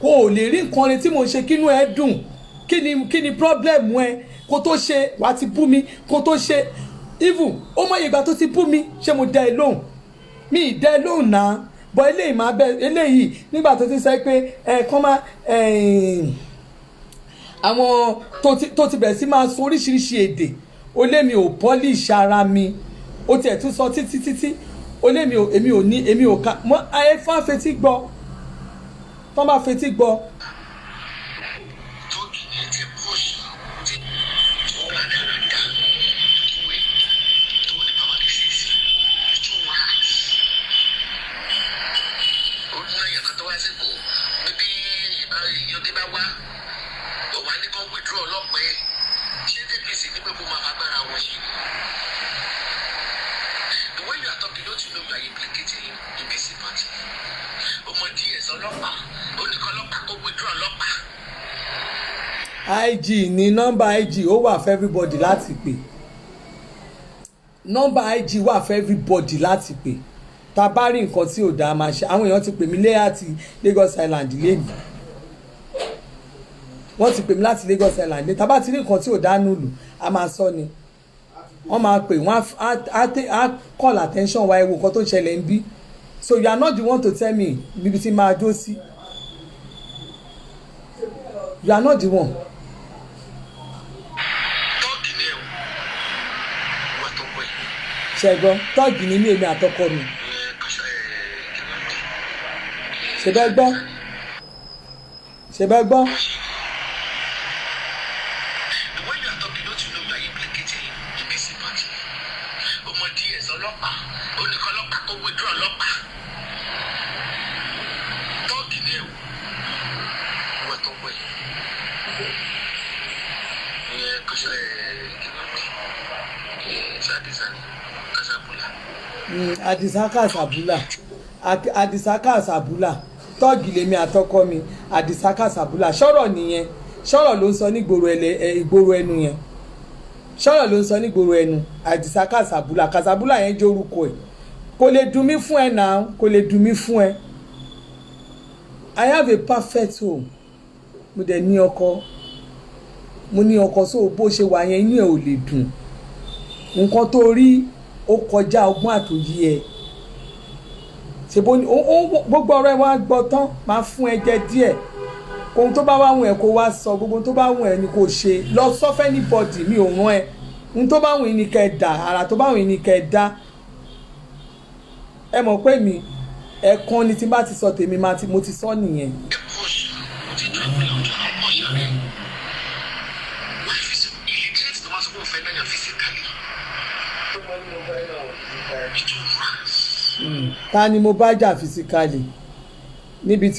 o lè rí nǹkan rẹ tí mo ń ṣe kínú ẹ dùn kí ni problem ẹ kó tó ṣe wàá ti bú mi kó tó ṣe even ó mọ ìgbà tó ti bú mi ṣé mo dá ẹ lóhùn mi ì dá ẹ lóhùn náà bọ eléyìí máa bẹ eléyìí nígbà tó ti sọ pé kán máa àwọn tó ti bẹ̀rẹ̀ sí máa sọ oríṣiríṣi èdè ó lé mi ò polish ara mi ó tiẹ̀ tún sọ títí ó lé èmi ò ká mọ́ ayé fún àfetí gbọ́ tó bá fetí gbọ́. IG ní nọ́mbà IG ó wà for everybody láti pè nọ́mbà IG wà for everybody láti pè tá a bá rí nǹkan tí ò dáa máa ṣe àwọn èèyàn ti pè mí láti Lagos Island lẹ́nu wọ́n ti pè mí láti Lagos Island lẹ́nu tá a bá ti rí nǹkan tí ò dáa nùlù a máa sọ ni wọ́n máa pè wọ́n á call attention wa ewu nǹkan tó ṣẹlẹ̀ ń bí so you are not the one to tell me bíbi tí máa dó sí you are not the one. ṣẹgbọn tọ́ọ̀gì ní mí èmi àtọkọ mi ṣẹbẹ́ gbọ́. Àdìsáká Sàbúlà tọ́ọ̀gì lèmi àtọkọ mi Àdìsáká Sàbúlà ṣọ́rọ̀ nìyẹn ṣọ́rọ̀ ló ń sọ nígboro ìgboro ẹnu yẹn ṣọ́rọ̀ ló ń sọ nígboro ẹnu Àdìsáká Sàbúlà Kàsàbúlà yẹn jẹ́ orúkọ ẹ̀ kò lè dùn mí fún ẹ náà kò lè dùn mí fún ẹ I have a perfect home mo dẹ̀ ní ọkọ mo ní ọkọ so bó ṣe wà yẹn inú ẹ̀ ò lè dùn nǹkan tó rí ó kọjá ọgbọ́n àtòyí ẹ ṣèbó gbogbo ọ̀rọ̀ ẹ wá gbọ́ tán máa fún ẹ jẹ díẹ̀ ohun tó bá wà wùn ẹ kó wá sọ gbogbo tó bá wùn ẹ ni kò ṣe lọ sọ fẹ́ anybody mi ò rán ẹ ohun tó bá wùn ni kẹ́ ẹ dà àrà tó bá wùn ni kẹ́ ẹ dá ẹ mọ̀ pé mi ẹ̀kan ni tí n bá ti sọ tèmi mo ti sọ nìyẹn. Ta ni mo bá jà fisikali níbi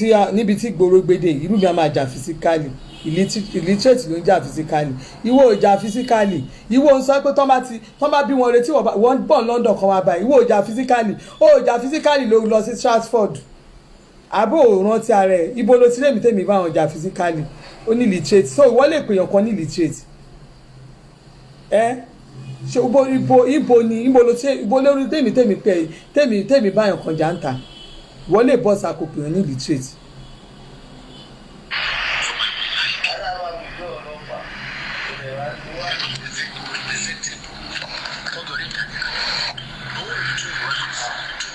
tí gbòòrò gbèdé irú mi a máa jà fisikali illiterate ló ń jà fisikali ìwọ ò jà fisikali ìwọ ń sọ pé tọ́ bá bí wọn retí wọ́n bọ̀ London kan wá báyìí ìwọ ò jà fisikali ó jà fisikali ló lọ sí Stratford àbò rántí ara ẹ̀ ibo ló ti rèmi tèmi bá wọn jà fisikali ó ní illiterate so ìwọ lè pè yàn kan ní illiterate ṣe ibo lórí tèmi báyàn kan jà ń ta wọ́n lè bọ́ sàkópè ní illiterate.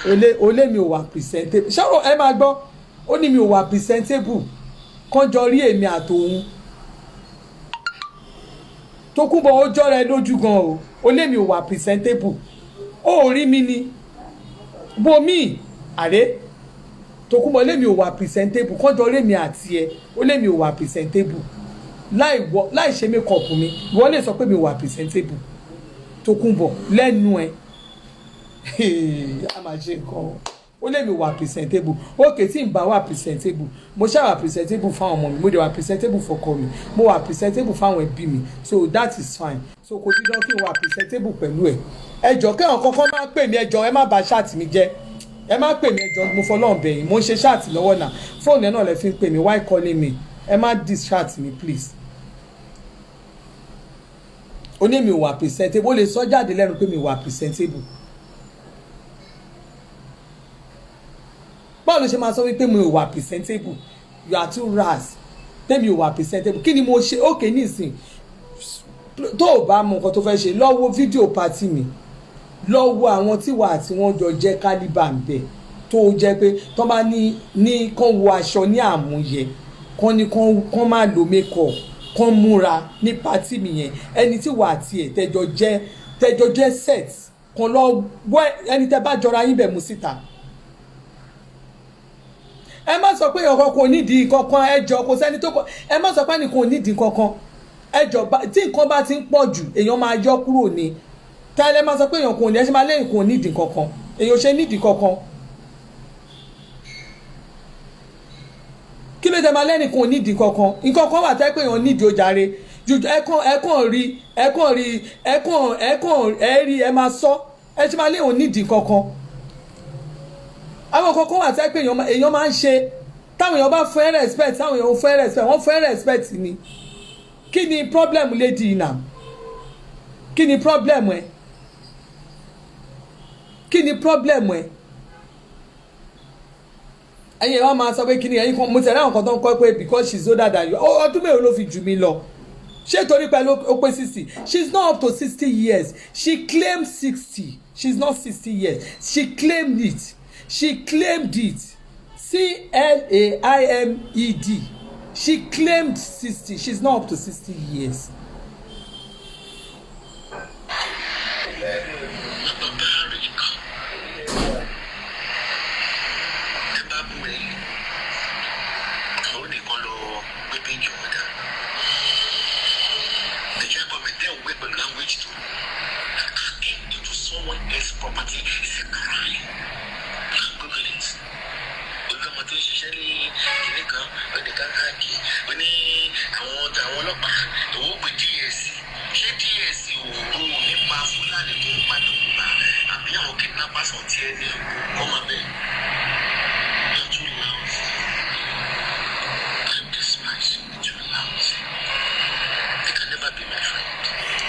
olé mi ò wà presentable ṣọ́rọ̀ ẹ máa gbọ́ ó ní mi ò wà presentable kánjọ rí èmi àtòun Tókunbọ̀ ó jọ́ra ẹ lójú gan o olé mi ò wà presentable ó rí mi ni bomi àrẹ Tókunbọ̀ olé mi ò wà presentable kánjọ rí èmi àti ẹ olé mi ò wà presentable láì ṣe makeup mi ìwọ lè sọ pé mi ò wà presentable Tókunbọ̀ lẹ́nu ẹ a máa ṣe nǹkan ó lè mi wà presentable okay tí n bá wà presentable mo ṣáà wà presentable fáwọn ọmọ mi mo dẹ̀ wà presentable fọ́kọ mi mo wà presentable fáwọn ẹbí mi so that is fine so kò dídán kí n wà presentable pẹ̀lú ẹ̀ ẹjọ́ kẹ́hàn kankan máa pè mí ẹjọ́ ẹ má bà ṣáàtì mi jẹ́ ẹ má pè mí ẹjọ́ mo fọlọ́run bẹ̀ yín mo ń ṣe ṣáàtì lọ́wọ́ náà fóònù ẹ náà lẹ fi ń pè mí why calling me ẹ má distract me please ó ní mi wà presentable ó lè sọ jáde lẹ́nu pé mi wà presentable báwo ló ṣe máa sọ wípé mi ò wà presentable you are too rash pé mi ò wà presentable kí ni mo ṣe ókè nísìn tó o bá mọ nǹkan tó fẹ́ ṣe lọ wo fídíò pàtì mi lọ wo àwọn tíwà àti wọn jọ jẹ́ kálíbà ń bẹ̀ tó jẹ́ pé tó bá ní kán wo aṣọ ní àmúyẹ kán ní kán má lo makeup kán múra ní pàtì mi yẹn ẹni tíwà àti ẹ̀ tẹjọ jẹ́ set kan lọ wọ ẹni tẹ bá jọra yín bẹ̀ mú síta ẹ má sọ pé ọkọ kò nídìí kankan ẹjọ kò sẹ́ni tó kọ ẹ má sọ pé ẹnì kò nídìí kankan ẹjọ tí nǹkan bá ti ń pọ̀ jù èèyàn máa yọ kúrò ní tẹ́lẹ̀ má sọ pé èèyàn kò ní ẹ ṣe máa lẹ́yìn kò nídìí kankan èèyàn ṣe nídìí kankan kí ló dé máa lẹ́yìn kò nídìí kankan nǹkan kan wà tẹ́ pé èèyàn nídìí ojàre ẹ rí ẹ máa sọ ẹ ṣe máa lẹ́yìn nídìí kankan àwọn kọ̀ọ̀kan wà tẹ́ pé èèyàn máa ń ṣe táwọn èèyàn bá fẹ́ respect táwọn èèyàn fẹ́ respect wọ́n fẹ́ respect ni kí ni problem lady yìí náà kí ni problem ẹ kí ni problem ẹ ẹ̀yin ẹ̀ wá máa sọ pé kí ni ẹ̀yin kan mo tẹ̀lé àwọn kan tó ń kọ́ pé because she is older than you ọdún mélòó ló fi jù mí lọ ṣé torí pé ó pé 60 she is not up to 60 years she claimed 60 she is not 60 years she claimed it. She claimed it. CLAIMED. She claimed 60. She's not up to 60 years.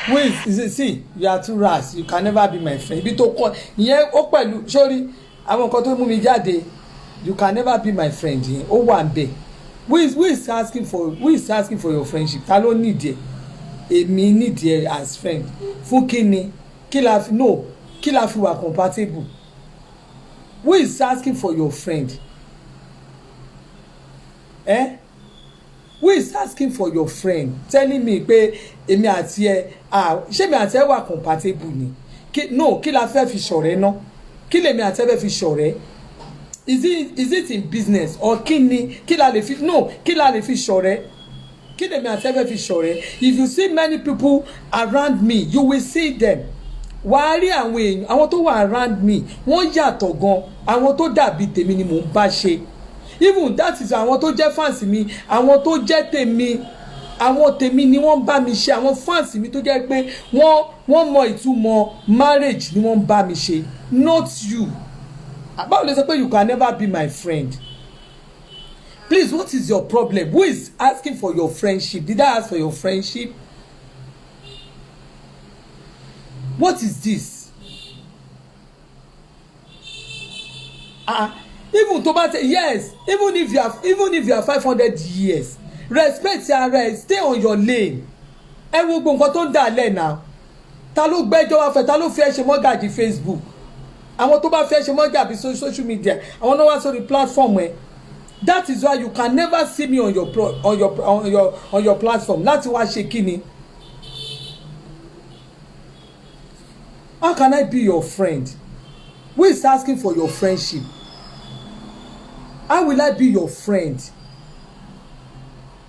Wait, see, you are too rash. You can never be my friend. Ibi tó kọ ìyẹn ó pẹ̀lú sórí àwọn nǹkan tó mú mi jáde. You can never be my friend yẹn ó wà ń bẹ̀. Who is asking for your friendship? Ta ló need ẹ? Èmi need ẹ as friend. Fún kíni? Kí la fi wà compatible? Who is asking for your friend? Who is asking for your friend telling me pé èmi àti ẹ ṣé mi àti ẹ wà compatible ni kí la fẹ́ fi ṣọ̀rẹ́ ná kí lèmi àti ẹ fẹ́ fi ṣọ̀rẹ́ is it in business or kí la lè fi ṣọ̀rẹ́ kí lèmi àti ẹ fẹ́ fi ṣọ̀rẹ́ if you see many people around me you will see them wàá rí àwọn èèyàn àwọn tó wà around me wọ́n yàtọ̀ gan àwọn tó dàbí tèmi ni mò ń bá ṣe even that is àwọn tó jẹ́ fans mi àwọn tó jẹ́ tèmi àwọn tèmi ni wọ́n bá mi ṣe àwọn fans mi tó jẹ́ pé wọ́n mọ ìtumọ̀ marriage ni wọ́n bá mi ṣe not you báwo lè sọ pé you can never be my friend please what is your problem who is asking for your friendship did I ask for your friendship what is this even tó bá tẹ yes even if you are 500 years respect ara ẹ stay on your lane ẹ wo gbogbo nǹkan tó ń dà lẹ́ náà ta ló gbẹ́jọ́ wá fẹ́ ta ló fi ẹ ṣe mọ́gàjì Facebook àwọn tó bá fẹ́ ṣe mọ́gà bí social media àwọn náà wá sórí platform ẹ̀. That is why you can never see me on your platform láti wá ṣe kíni. How can I be your friend? Who is asking for your friendship? How will I be your friend?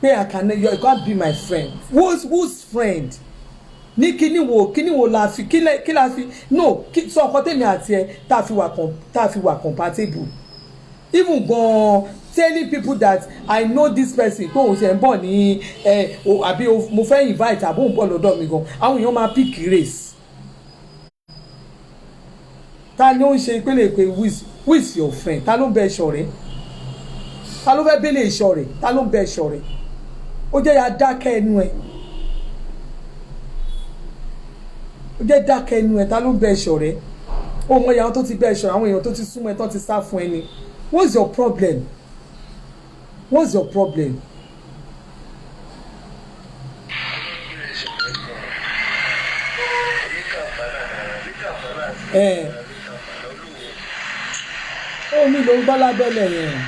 Pé you can't be my friend. Who's friend? Ní kíni wo la fi kí la fi no sọ ọkọ tèmi àti ẹ tá fi wà compatible. Even gan telling people that I know this person pé òun ṣe ń bọ̀ ní àbí mo fẹ́ invite àbí òun bọ̀ lọ́dọ̀ mi gan àwọn èèyàn máa pick race. Ta ni ó ń ṣe ìpele pé who is your friend? Ta ló ń bẹ ṣọ̀rẹ́? Ta ló fẹ́ bẹ́lẹ̀ ìṣọ̀rẹ́? Ta ló ń bẹ ṣọ̀rẹ́? Ó jẹ́ ya dákẹ́ ẹnu ẹ̀. Ó jẹ́ dákẹ́ ẹnu ẹ̀. Ta ló ń bẹ ṣọ̀rẹ́? Ó mọ ìyàwó tó ti bẹ ṣọ̀rẹ́ àwọn èèyàn tó ti súnmọ́ ẹ tó ti sá fún ẹni. What's your problem? What's your problem? Ó mi ló ń gbọ́ lábẹ́lẹ̀ yẹn.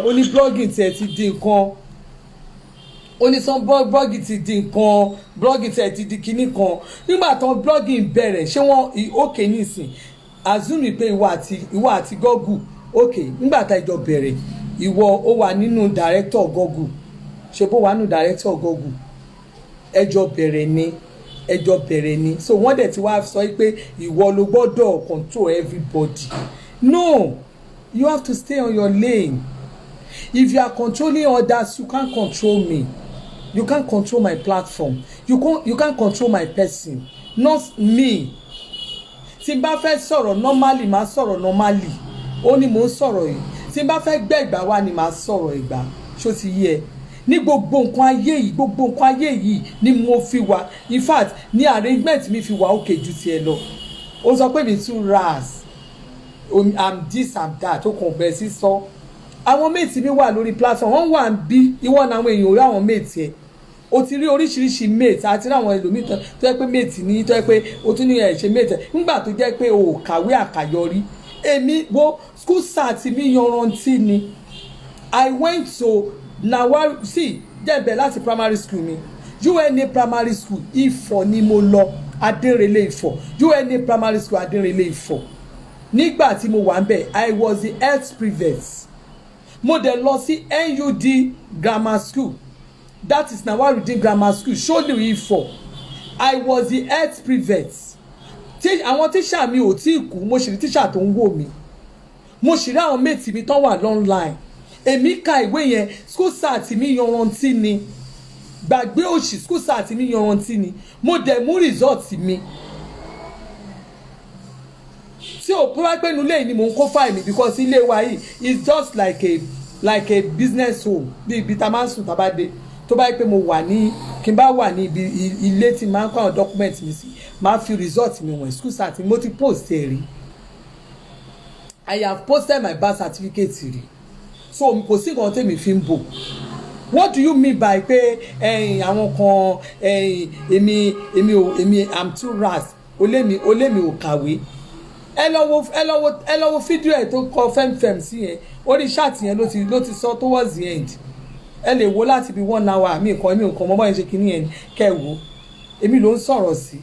Ó ní blogging tiẹ̀ ti di nǹkan. Ó ní sọ blogging ti di nǹkan. Blogging tiẹ̀ ti di kinní kan. Nígbà tán blogging bẹ̀rẹ̀ ṣé wọ́n okay nísìn. Assume pé ìwọ àti Google okay nígbà tá ìjọ bẹ̀rẹ̀ ìwọ ó wà nínú director Google ṣe bó wà nínú director Google ẹjọ bẹ̀rẹ̀ ni so wọ́n dẹ̀ ti wá sọ pé ìwọ ló gbọ́dọ̀ control everybody. No, you have to stay on your lane. If you are controlling others, you can't control me. You can't control my platform. You can't control my person, not me. Tí n bá fẹ́ sọ̀rọ̀ normally máa sọ̀rọ̀ normally. Ó ní mò ń sọ̀rọ̀ yìí. Tí n bá fẹ́ gbẹ́ ìgbà wá ni màá sọ̀rọ̀ ìgbà. Ṣó ti yé? Ní gbogbo nǹkan ayé yìí ni mo fi wà. In fact, ní arrangement mi fi wà okay ju tiẹ̀ lọ. Ó sọ pé mi too ras. I'm this, I'm that. Ó kàn bẹ̀rẹ̀ sí sọ. Àwọn méètì mi wà lórí platform. Wọ́n wà ń bí ìwọ náà àwọn èèyàn orí àwọn méètì ẹ̀. O ti rí oríṣiríṣi mate àti àwọn ẹlòmíì tó yẹ pé mate ní tó yẹ pé o tún ní ẹ̀ ṣe mate nígbà tó jẹ́ pé o kàwé àkàyọrí èmi wo school start mi yanrantí ni. I went to Nawari jẹ́bẹ̀ láti primary school mi UNA primary school Ifọ̀ ni mo lọ Adérelé Ifọ̀ UNA primary school Adérelé Ifọ̀ nígbà tí mo wà ń bẹ̀ I was the health prefect mo dẹ̀ lọ sí NUD grammar school. That is Nawarudin Grammar School Ṣódì Ifọ̀. I was the health prefect. Àwọn tíṣà mi ò tí ì kú mo ṣì rí tíṣà tó ń wò mí. Mo ṣì rí àwọn méètì mi tán wà online. Èmi ka ìwé yẹn school start mi yanrantí ni. Gbàgbé òṣì school start mi yanrantí ni. Mo dẹ̀ mú result mi. Tí o pé wá pé inú ilé yìí ni mò ń kó fáìlì mi because ilé wa yìí is just like a business home bí ibi tá a máa ń sùn tá a bá dé. Tó bá yẹ pé mo wà ní kí n bá wà ní ibi ilé tí máa ń kọ́ àwọn document mi sí máa fi result mi wọ̀nyí school start mo ti post ẹ̀ rí. I have posted my birth certificate rí so kò sí nǹkan tèmi fi ń bò. What do you mean by pé àwọn kan èmi I'm too ras olémi ò kàwé. Ẹ lọ wo fídíò ẹ̀ tó kọ fẹ́mfẹ́m sí yẹn orí ṣáàtì yẹn ló ti sọ towards the end. Ẹ lè wo láti bí 1 hour mi nǹkan mọ́ báyìí ṣe kíní yẹn kẹ́ wo èmi ló ń sọ̀rọ̀ sí.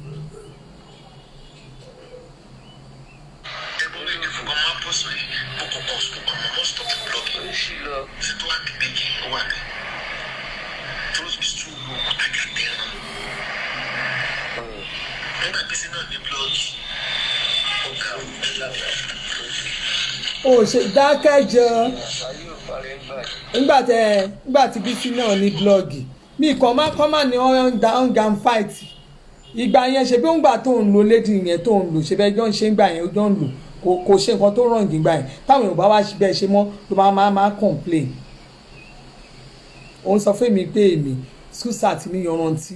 O ṣe dákẹ́ jọ nígbà tí Bísí náà ní blọ́ọ̀gì mi kàn má ní on fight ìgbà yẹn ṣe bí ó ń gbà tó ń lo lady yẹn tó ń lò ṣe bẹ́ẹ̀ jọ ń ṣe ń gbà yẹn ó jọ ń lò kò ṣe nǹkan tó ràn gbà yẹn táwọn Yorùbá wá bẹ́ẹ̀ ṣe mọ́ ló máa complain. Òun sọ fún mi pé èmi school start mi yanrantí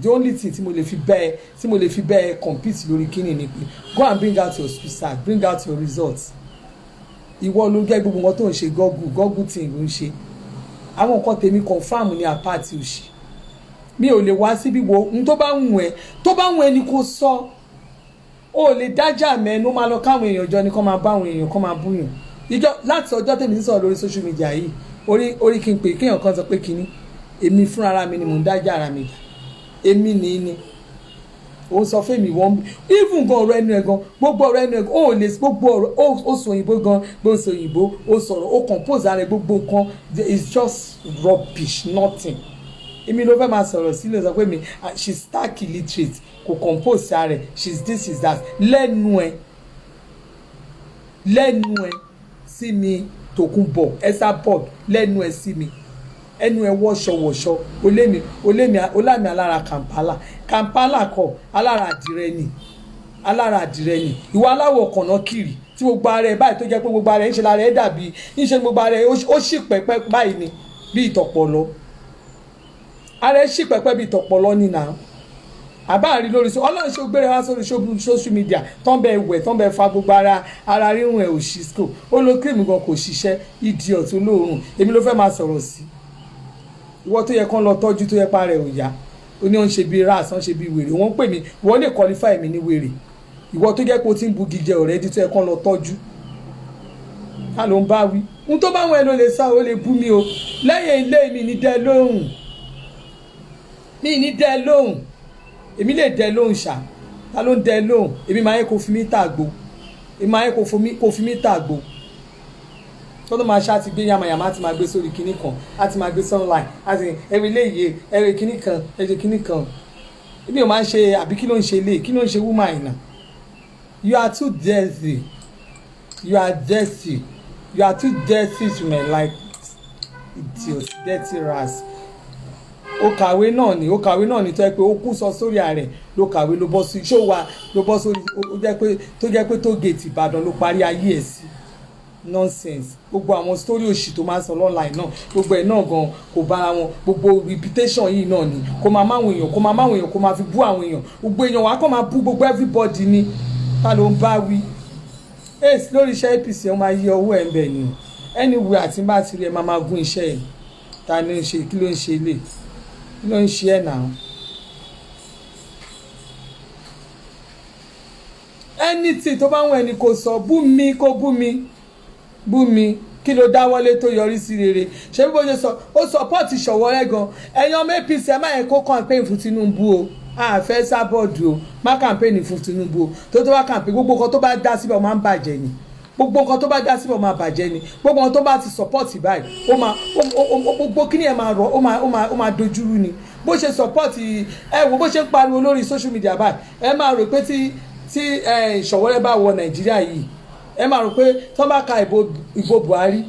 the only thing tí mo lè fi bẹ́ẹ̀ compete lórí kíni ni pé go and bring out your result, bring out your results. Ìwọ ló gẹ́ gbogbo nǹkan tó ń ṣe gọ́gù tí ń ṣe àwọn nǹkan tèmi confam ní apáàtì òṣì mi ò lè wá síbí wo n tó bá ń wù ẹ́ ni kò sọ ó lè dájà mẹ́nu ó máa lọ káwọn èèyàn jọ ni kó máa bá àwọn èèyàn kó máa búyàn láti ọjọ́ tèmi ń sọ̀rọ̀ lórí social media yìí orí kí n pè kéèyàn kan sọ pé kíní èmi fúnra mi ni mò ń dájà ara mi èmi ni ó sọ fún mi wọ́n even gan ọ̀rọ̀ ẹnu ẹ̀ gan gbogbo ọ̀rọ̀ ẹnu ẹ̀ gan ó lè gbogbo ọ̀rọ̀ ó sọ òyìnbó gan bó sọ òyìnbó ó sọ̀rọ̀ ó compose ara gbogbo nǹkan it's just rubbish nothing èmi ló fẹ́ máa sọ̀rọ̀ sílẹ̀ sọ pé mi she stark illiterate kò compose ara rẹ̀ she's this is that lẹ́nu ẹ̀ sí mi Tòkunbọ̀ Esabod lẹ́nu ẹ̀ sí mi ẹnu ẹ wọ́ṣọwọ́ṣọ olámi alára Kampala kọ alára àdìrẹ ni ìwà aláwọ̀ kànáà kiri tí gbogbo ara ẹ báyìí tó jẹ́ pé gbogbo ara ẹ ń ṣe lára ẹ dàbí ń ṣe gbogbo ara ẹ ó sì pẹ́pẹ́ báyìí ni bí ìtọ̀pọ̀lọ́ ara ẹ sì pẹ́pẹ́ bí ìtọ̀pọ̀lọ́ ni nà àbáàrí lórí ọlọ́run ṣe gbére wá sórí social media tán bẹ wẹ̀ tán bẹ fa gbogbo ara rírun ẹ̀ òṣìṣkò ó lo cream gan kò ṣiṣẹ́ idiot olóòórùn èmi ló fẹ́ máa sọ̀rọ̀ sí ìwọ tó yẹ kán lọ tọ́jú tó yẹ pa rẹ̀ ò yá ó ní ó ń ṣe bí ras ó ń ṣe bí wèrè wọ́n pè mí wọ́n lè qualify mi ní wèrè ìwọ tó jẹ́ pé o ti ń bu gíjẹ already tó yẹ kán lọ tọ́jú ká ló ń bá wí n tó bá wọn ẹ ló lè sá ó lè bú mi o lẹ́yìn ilé mi ní dẹ́ lóhùn èmi lè dẹ́ lóhùn ṣá ta ló ń dẹ́ lóhùn èmi máa yẹ kó fi mí tàgbó èmi máa yẹ kó fi mí tàgbó tọ́dọ̀ máa ṣá ti gbé yamayama á ti máa gbé sórí kinní kan á ti máa gbé sunline á ti ẹ̀rọ iléyè ẹ̀rọ kinní kan ẹ̀rọ kinní kan èmi ò máa ń ṣe àbí kí ló ń ṣe ilé kí ló ń ṣe woman àìnà you are too dirty you are too dirty to me like idiot dirty ras ó kàwé náà ni tó yẹ pé ó kú sọ sórí ààrẹ ló kàwé ló bọ́ sí ṣó wa ló bọ́ sórí ó jẹ́ pé tó gèètì Ìbàdàn ló parí ayé ẹ̀ sí nonsense gbogbo àwọn story òṣì tó máa ń sọ online náà gbogbo ẹ̀ náà gan kò bára wọn gbogbo reputation yìí náà ni kó máa máwọn èèyàn kó máa fi bú àwọn èèyàn gbogbo èèyàn wà á kọ́ máa bú gbogbo everybody ni ta ló ń bá wí ace lórí iṣẹ́ APC ẹ̀ máa yí ọwọ́ ẹ̀ ń bẹ̀ ni anyway àti bá ti rí ẹ máa gún iṣẹ́ ẹ̀ ta ni ń ṣe kí ló ń ṣe lè kí ló ń ṣe ẹ̀ náà anything tó bá wọn ẹni kò sọ bú mi kí ló dáwọ́lé tó yọrí sí rere ṣé bí bó ṣe sọ ó support Ṣọ̀wọ́rẹ́ gan ẹ̀yin ọmọ APC ẹ má yẹ kó campaign fún Tinubu o àfẹ́ sábọ̀dù o má campaign fún Tinubu o tó wá campaign gbogbo nǹkan tó bá dá síbẹ̀ ó máa ń bàjẹ́ ni gbogbo nǹkan tó bá dá síbẹ̀ ó máa bàjẹ́ ni gbogbo nǹkan tó bá ti support báyìí ó máa gbogbo kíní ẹ̀ máa rọ ó máa dojúrú ni bó ṣe support ẹ wo bó ṣe ń pariwo lórí social media báyìí ẹ máa rò pé tí Ṣọ̀wọ́rẹ́ bá wọ Nàìjíríà yìí ẹ máa rò pé tó bá ka ìbò Buhari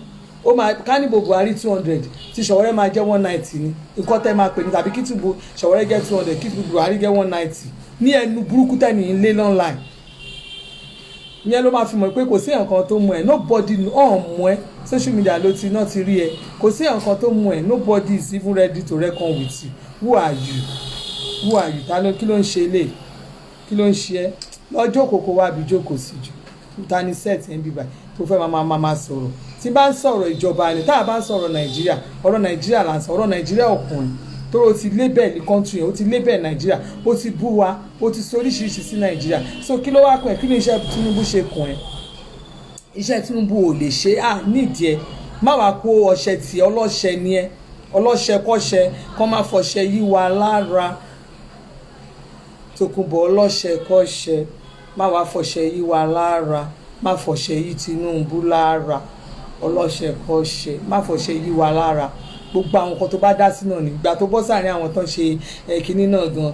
ó máa ká ní ìbò Buhari 200 tí Ṣọ̀wọ́rẹ́ máa jẹ́ 190 ni nǹkan tẹ́ máa pè ní tàbí kí tìbò Ṣọ̀wọ́rẹ́ jẹ́ 200 kí tìbò Buhari jẹ́ 190 ní ẹnu burúkú tẹ́ni ń lé online ìyẹn ló máa fi mọ̀ pé kò sí nǹkan tó mú ẹ nobody mú ẹ social media ló ti náà ti rí ẹ kò sí nǹkan tó mú ẹ nobody is even ready to reckon with you who are you ta ló kí ló ń ṣe lè kí ló ń ṣe ẹ lọ́jọ́ kòkó wá bí jókòó sí jù ta ni set ẹ̀ ń bíbá tó fẹ́ máa sọ̀rọ̀ tí bá ń sọ̀rọ̀ ìjọba ni tá a bá ń sọ̀rọ̀ Nàìjíríà ọ̀rọ̀ Nàìjíríà là ń sọ ọ̀rọ̀ Nàìjíríà ọkùnrin tó o ti lébẹ̀ ní country yẹn o ti lébẹ̀ Nàìjíríà o ti bú wa o ti sọ oríṣiríṣi sí Nàìjíríà so kí ló wá kún ẹ kí ni iṣẹ́ Tinubu ṣe kún ẹ iṣẹ́ Tinubu ò lè ṣe nídìí ẹ má wàá kó ọṣẹ tí ọlọ́ṣẹ ni ẹ ọlọ́ṣẹ kọ́ṣẹ kọ́ má fọṣẹ yí wa lára Tòkunbọ̀ ọlọ́ṣẹ kọ́ṣẹ má wàá fọṣẹ yí wa lára má fọṣẹ yí Tinubu lára ọlọ́ṣẹ kọ́ṣẹ má fọṣẹ yí wa lára gbogbo àwọn nǹkan tó bá dá sí náà nígbà tó bọ́ sáàrin àwọn tó ń ṣe kinní náà gan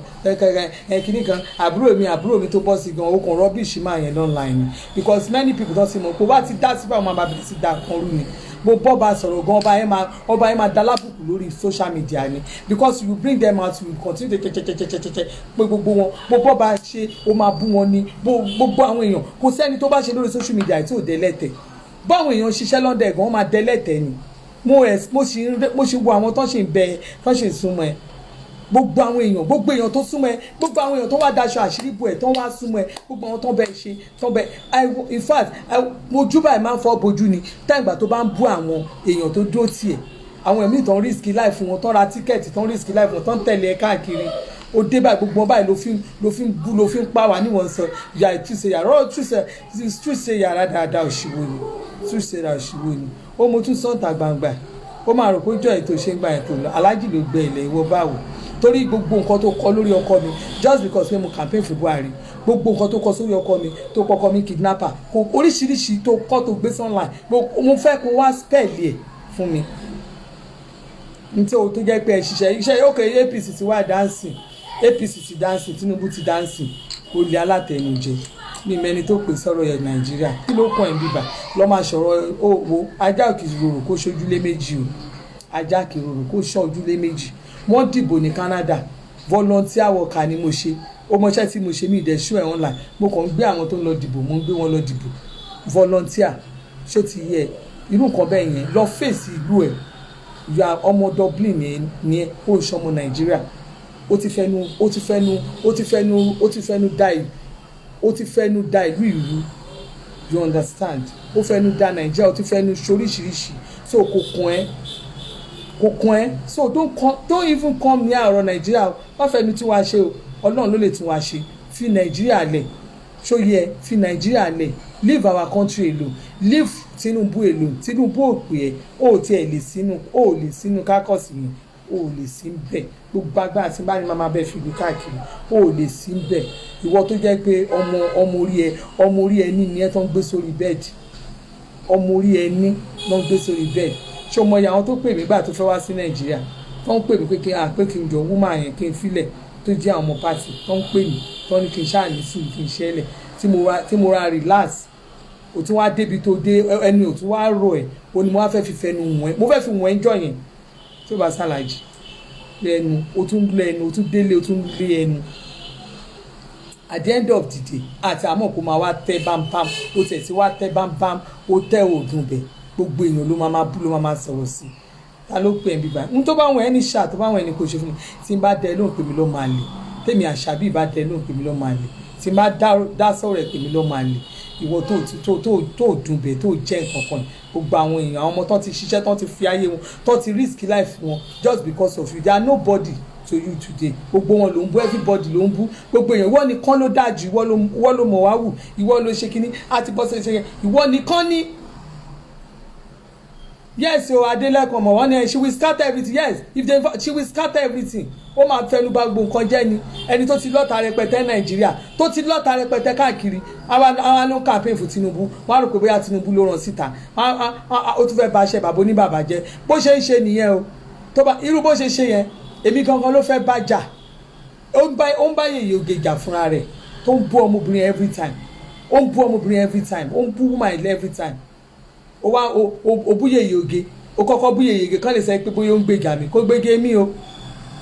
kinní kan àbúrò mi tó bọ́ sí gan okùn rọ́bìṣì máa yẹn online ni because many people don see mọ̀ pé wá ti dá sí báwọn máa bẹ̀rẹ̀ sí dá kan rú ni bó bọ́ bá sọ̀rọ̀ gan ọba yẹn máa dá lábùkù lórí social media ni because you bring them out you continue to pé gbogbo wọn bó bọ́ bá ṣe ó máa bú wọn ni gbogbo àwọn èèyàn kò sẹ́ni tó bá ṣe lórí social media tí ò dẹ́lẹ́tẹ̀ báwọn èèyàn ṣiṣẹ́ lọ́dẹ̀ gan wọ́n máa dẹ́lẹ́tẹ̀ ni mo ṣì wo àwọn tó ṣì ń bẹ tó ṣì ń súnmọ́ ẹ gbogbo àwọn èèyàn tó súnmọ́ ẹ, gbogbo àwọn èèyàn tó wá daṣọ àṣírí bò ẹ, tó wá súnmọ́ ẹ, gbogbo àwọn tó bẹ ṣe, tó bẹ in fact mojú báyìí máa ń fọ́ bojú ni táìgbà tó bá ń bú àwọn èèyàn tó dúró tiẹ̀, àwọn ẹ̀mí tó ń risk life wọn, tó ra tíkẹ́ẹ̀tì tó ń risk life wọn, tó ń tẹ̀lé ẹ káàkiri, ó dé báyìí gbogbo báyìí ló fi ń bú, ló fi ń pa wá níwọ̀n sọ ìyá ìtúnṣe yàrá túnṣe yàrá dáadáa òṣìwò ni, túnṣe yàrá òṣìwò ni, ó mo tún sọ́ǹtà gbangba, ó máa rò pé jọ ètò ṣe ń gba ètò lọ, aláàjì ló gbẹ ilẹ̀ ìwọ báwo, torí gbogbo nǹkan tó kọ lórí ọkọ mi just because pé mo campaign fún Buhari, gbogbo nǹkan tó kọ sórí ọkọ mi, tó kọkọ mi kidnapper, kò oríṣiríṣi tó kọ tó gbé online, mo fẹ́ kó wá spẹ́ẹ̀lì ẹ̀ fún mi nítorí tó jẹ́ pé ẹ ṣiṣẹ́ iṣẹ́ ok APC ti wá dancing, APC ti dancing, Tinubu ti dancing, olè alátẹnujẹ ní mẹni tó pè sọ̀rọ̀ yẹn Nàìjíríà, kí ló kàn ẹ́ bíbà lọ́ máa sọ̀rọ̀ owó ajá òkìrorò kó ṣojúlé méjì o, ajá òkìrorò kó ṣojúlé méjì. Wọ́n dìbò ní Canada, volunteer worker ni mo ṣe, ó mọṣẹ́ tí mo ṣe mí ìdẹ́sù ẹ̀ online, mo kàn ń gbé àwọn tó ń lọ dìbò, mo ń gbé wọn lọ dìbò volunteer, ṣó ti yẹ irú nǹkan bẹ́ẹ̀ yẹn lọ fèsì ìlú ẹ̀, ìyá ọmọ Dublin ni ẹ, ó ń ṣọmọ Nàìjíríà, ó ti fẹ́nu da ìlú, you understand, ó fẹ́nu da Nàìjíríà, ó ti fẹ́nu ṣoríṣiríṣi, so kò kún ẹ so don't even come near ọ̀rọ̀ Nàìjíríà, wọ́n fẹ́nu tí wàá ṣe o, Ọlọ́run ló lè tún wàá ṣe, fi Nàìjíríà lẹ̀, ṣó yẹ fi Nàìjíríà lẹ̀, leave our country alone, leave Tinubu alone, Tinubu ò pè ẹ́, ó tiẹ̀ lè sínú kákọ́sì yẹn, ó lè sí bẹ́ẹ̀, gbogbo agbára tí bá ní máa bẹ́ẹ̀ fi lù káàkiri, ó lè sí bẹ́ẹ̀, ìwọ tó jẹ́ pé ọmọ orí ẹni ni ẹ tó ń gbé sórí bẹ́ẹ̀dì, ọmọ orí ẹni ló ń gbé sórí bẹ́ẹ̀dì, ṣé ọmọ ìyá wọn tó pè mí gbà tó fẹ́ wá sí Nàìjíríà, tó ń pè mí pé kí n jọ wúmà yẹn kí n filẹ̀, tó jẹ́ àwọn ọmọ pàtì tó ń pè mí tó ní kí n ṣáà ní sùúrù kí n ṣẹlẹ̀, tí mo ra relax, ò tún wá débi tó dé ẹnu ò tún wá rò ẹ̀, ó ní mo wá fẹ́ fi fẹnu wọ̀n ẹ́, mo fẹ́ fi wọ̀n ẹ́ jọ yẹn tí ó bá ṣàlàjì lẹ́nu, ó tún lẹ́nu, ó tún délé, ó tún lé ẹnu, at the end of the day àti àmọ́ kó máa wá tẹ́ bámbám, ó tẹ̀ sí wá tẹ́ bámbám, ó tẹ́ òògùn bẹ̀, gbogbo èèyàn ló máa bú, ló máa sọ̀rọ̀ sí i, ta ló pè é bíbá n tó bá wọn ẹni ṣáà tó bá wọn ẹni kò ṣe fún mi, tí n bá dẹ lóhùn pé mi ló máa lè, tèmi Àṣàbí bá dẹ lóhùn pé mi ló máa lè, tí n bá dá sọ̀rọ̀ ẹ̀ pé mi ló máa lè, ìwọ tó dùn bẹ́ẹ̀ tó jẹ́ nǹkan kan, gbogbo àwọn èèyàn àwọn ọmọ tó ti ṣiṣẹ́ tó ti fi ayé wọn tó ti risk life wọn just because of you, they are nobody to you today, gbogbo wọn ló ń bú, everybody ló ń bú, gbogbo èèyàn ìwọ nìkan ló dáa jù, ìwọ ló mọ̀ wá wù, ìwọ ló ṣe kínní àti bọ́sẹ̀ ṣe yẹn, ìwọ nìkan ní. Yes o Adelekun mọ̀ wọ́n ní she will scatter everything, yes she will scatter everything, ó máa fẹnu bà gbogbo nǹkan jẹ́ ni, ẹni tó ti lọ́ta rẹpẹtẹ Nàìjíríà tó ti lọ́ta rẹpẹtẹ káàkiri, àwa ló campaign fún Tinubu, wọ́n á rò pé bóyá Tinubu ló ràn síta, ó tún fẹ́ ba aṣẹ bàbá oníbàbà jẹ́, bó ṣe ń ṣe nìyẹn o, tó bá irú bó ṣe ṣe yẹn èmi gangan ló fẹ́ bá jà, ó ń bá Yèyé Oge jà fúnra rẹ̀, tó ń bú ọmọbìnrin every time, ó ń bú woman every time, ó wá ó bú Yèyé Oge, ó kọ́kọ́ bú Yèyé Oge kán lè sọ pé bóyá ó ń gbèjà mi, kó gbége mi o,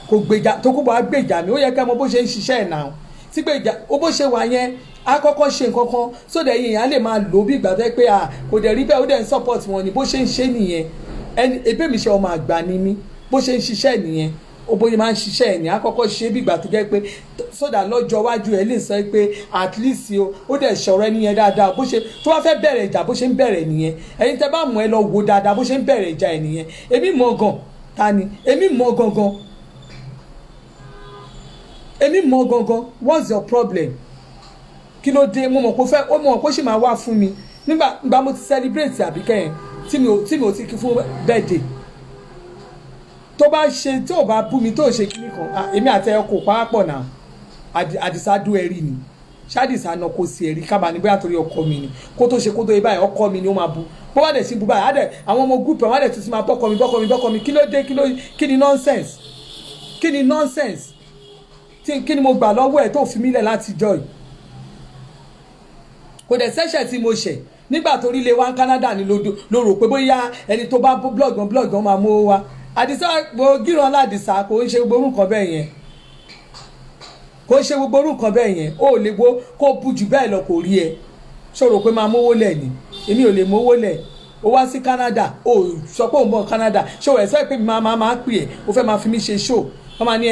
kò gbèjà tó kó bá gbèjà mi, ó yẹ ká mọ bó ṣe ń ṣiṣẹ́ ẹ̀ náà, tí gbèjà ó bó ṣe wà yẹn á kọ́kọ́ ṣe nǹkan kan sódà yìnyín á lè máa lò bí ìgbà tó yẹ pé kò dẹ̀ rí bẹ́ẹ̀, ó dẹ̀ ń support wọn ni, bó ṣe ń ṣe nìyẹn, ẹni ebí mi ṣe ọmọ àgbà ni mí, bó ṣe ń ṣiṣẹ́ nìyẹn, ó bóyá máa ń ṣiṣẹ́ ẹ̀ ní á kọ́kọ́ ṣe bí ìgbà tó jẹ́ pé sódà lọ́jọ́ iwájú ẹ̀ lè sọ pé at least ó dẹ̀ ṣọ̀rọ̀ ẹni yẹn dáadáa, bó ṣe tó bá fẹ́ bẹ̀rẹ̀ ìjà bó ṣe ń bẹ̀rẹ̀ nìyẹn, ẹ̀yin tẹ́ bá mọ̀ ẹ lọ wo dáadáa bó ṣe ń bẹ̀rẹ̀ ìjà ẹ̀ nìyẹn, èmi mọ̀ gan ta ni èmi mọ̀ gangan what's your problem, kí ló dé, mo mọ̀ kó fẹ́ ó mọ̀ kó sì máa wá fún mi nígbà mo ti celebrate Àbíkẹ́ yẹn tí mi ò ti kí fún birthday, tó bá ṣe tí ò bá bú mi tó ṣe kíní kan èmi àti ẹ kò pàápọ̀ náà, Àdìsá dú ẹ̀rí ni, ṣáàdìsá náà kò sí ẹ̀rí kábà ní bóyá torí ọkọ mi ni, kó tó ṣe kó tó yẹ báyìí ọkọ mi ni ó máa bú, bó bá dẹ̀ sí bú báyìí àdẹ̀ àwọn ọmọ gúúpù àwọn àdẹ̀ tuntun máa bọ́kọ mi, kí ló dé kí ni nonsense, kí ni mo gbà lọ́wọ́ ẹ̀ tó fi mílẹ̀ láti jọ yìí, kò dẹ̀ sẹ́ṣẹ̀ tí mo ṣẹ̀ nígbà tó rí ilé wa ní Canada ni ló rò pé bóyá ẹni tó bá blog wọn máa mú wa, Àdìsá gíran Ládìsá kò ń ṣe gbogbo orúkọ bẹ́ẹ̀ yẹn, ó lè wo kó bú jù bẹ́ẹ̀ lọ kò rí ẹ, ṣòro pé máa mówó lẹ̀ ni, èmi ò lè mówó lẹ̀, ó wá sí Canada ó sọ pé òun bọ̀ Canada ṣó ẹ̀ sọ pé máa pè ẹ́ ó fẹ́ máa fi mí ṣe show, wọ́n máa ní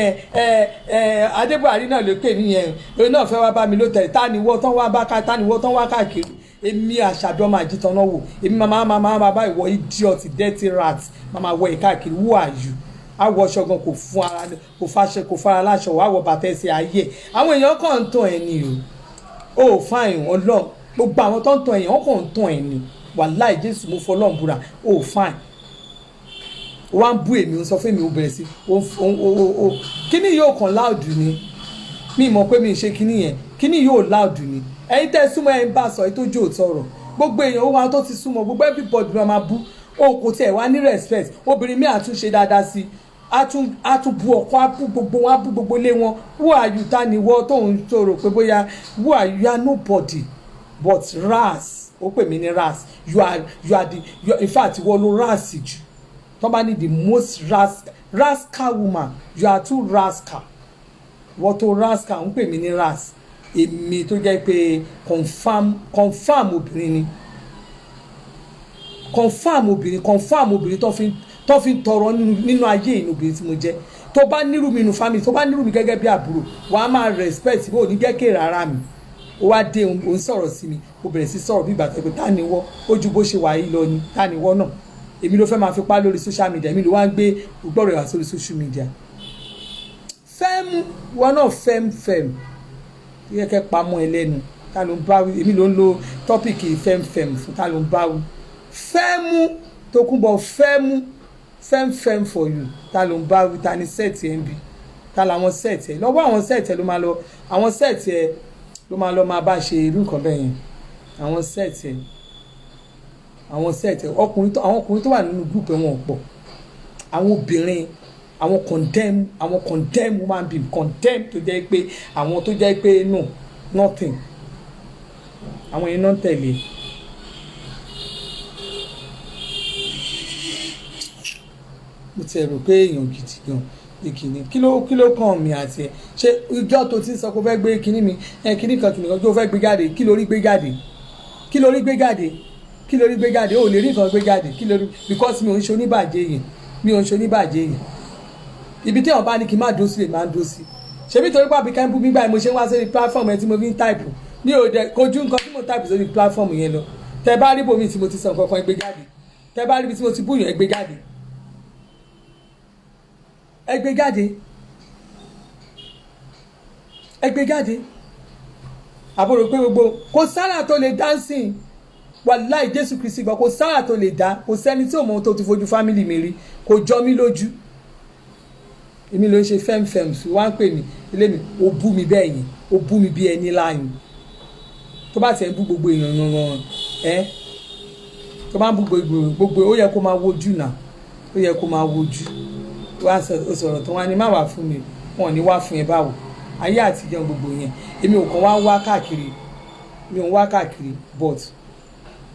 Adébùhárí náà ló pè mí yẹn òun náà fẹ́ wá bá mi lótẹ́ẹ̀lì tániwọ́ tán wá bá tániwọ́ tán wá káàkiri èmi Àṣàbí ọmọ àjítọ́nà wò èmi máa bá ìwọ idiot dirty rat máa wọ ìkáàkiri who are you àwọ̀ ṣọ̀gan kò fún ara kò fàṣẹ kò fara láṣọ wà wọ bàtà ẹsẹ̀ ayé àwọn èèyàn kàn ń tàn ẹ́ ni o ò fáìn ọlọ́ọ̀ gbogbo àwọn tó ń tàn èèyàn kàn ń tàn ẹ́ ni wàláì Jésù mo fọlọ́ọ̀ búra o ò fáìn wọ́n á bú èmi ó sọ fún èmi ó bẹ̀rẹ̀ sí kíní yóò kàn láòdù ni mi mọ̀ pé mi ń ṣe kíní yẹn kíní yóò láòdù ni ẹ̀yin tẹ́ súnmọ́ ẹ̀ ń bá sọ èyí tó jò tọrọ gbogbo èèyàn ó wá tó ti súnmọ́ gbogbo everybody ló máa bú o kò tiẹ̀ wá ní respect obìnrin mi àtúnṣe dáadáa sí a tún bu ọkọ á bú gbogbo wọn á bú gbogbo lé wọn who are you ta ni wọ́ tó ń sọ̀rọ̀ pé bóyá who are you are nobody but ras ó pè mí ní ras you are in fact wọ́n ló ras jù tó bá ní the most rascal woman you are too rascal wọ́n tó rascal ń pè mí ní ras èmi tó jẹ́ pé confam obìnrin ni confam obìnrin tó fi ń tọrọ nínú ayé inú obìnrin tí mo jẹ́ tó bá nírú mi nínú family tó bá nírú mi gẹ́gẹ́ bí àbúrò wàá máa respect bó ní gẹ́gẹ́ rárá mi ó wá dé òun sọ̀rọ̀ sí mi ó bẹ̀rẹ̀ sí sọ̀rọ̀ bí ìgbà tó pé ta ni wọ́ ó ju bó ṣe wà yìí lọ ni ta ni wọ́ náà èmi ló fẹ́ máa fipá lórí social media èmi ló wá ń gbé gbọ́rọ̀ ìwà sórí social media fẹ́ẹ́mù wọn náà fẹ́ẹ́mù yẹ kẹ́ pamọ́ ẹ lẹ́nu ta ló ń bá wí èmi ló ń lo tọ́pìkì fẹ́ẹ́mù fún ta ló ń bá wí fẹ́ẹ́mù Tókunbọ̀ fẹ́ẹ́mù for you ta ló ń bá wí ta ni sẹ́ẹ̀tì ẹ̀ ń bi ta làwọn sẹ́ẹ̀tì ẹ̀ lọ́wọ́ àwọn sẹ́ẹ̀tì ẹ̀ ló máa lọ àwọn sẹ́ẹ̀tì ẹ̀ ló máa lọ máa bá ṣe irú nǹkan bẹ́ẹ̀ yẹn àwọn sẹ́ẹ̀tì ẹ̀ àwọn sẹ́ẹ̀tì ẹ̀ àwọn ọkùnrin tó wà nínú group ẹ̀ wọn pọ̀ àwọn obìnrin àwọn condemn woman being condemn tó jẹ́ pé àwọn tó jẹ́ pé no nothing àwọn yẹn náà tẹ̀lé mo ti rò pé èèyàn gidi gan ìkíní kí ló kàn mí àti ẹ ṣé ìjọ tó ti sọ pé ó fẹ́ gbé kíní mi kíní kan kìnìkan tó fẹ́ gbé jáde kí lórí gbé jáde ó lè rí nǹkan gbé jáde kí lórí because mi ò ń ṣe oníbàjẹ́ yẹn ibi tí wọn bá ní kí n má dó sí lè máa ń dó sí ṣebí torí pàbí ká ń bú gbígbà mo ṣe ń wá sórí platform ẹ tí mo fi ń táìpù ní òde kojú nǹkan tí mo táìpù sórí platform yẹn lọ tẹ bá rí bòmí tí mo ti sọ nǹkan kan ẹgbẹ́ jáde tẹ bá rí ibi tí mo ti búyàn ẹgbẹ́ jáde àbúrò pé gbogbo kò sára tó lè dancing wàláì Jésù Kristi gbọ́ kò sára tó lè dá kò sẹ́ni tí ò mọ ohun tó ti fojú fámìlì mi rí kò jọ mí lójú èmi ló ń ṣe fẹ́m sí wá ń pè mí ilé mi ó bú mi bẹ́ẹ̀ yẹn ó bú mi bí ẹni láàyè tó bá ti ẹ̀ ń bú gbogbo èèyàn yanran tó bá ń bú gbogbo ó yẹ kó máa wojú náà ó yẹ kó máa wojú wá sọ̀rọ̀ tó wá ní má wà fún mi wọn ò ní wá fún ẹ báwo ayé àtijọ́ gbogbo yẹn èmi ò kàn wá káàkiri mi ò ń wá káàkiri but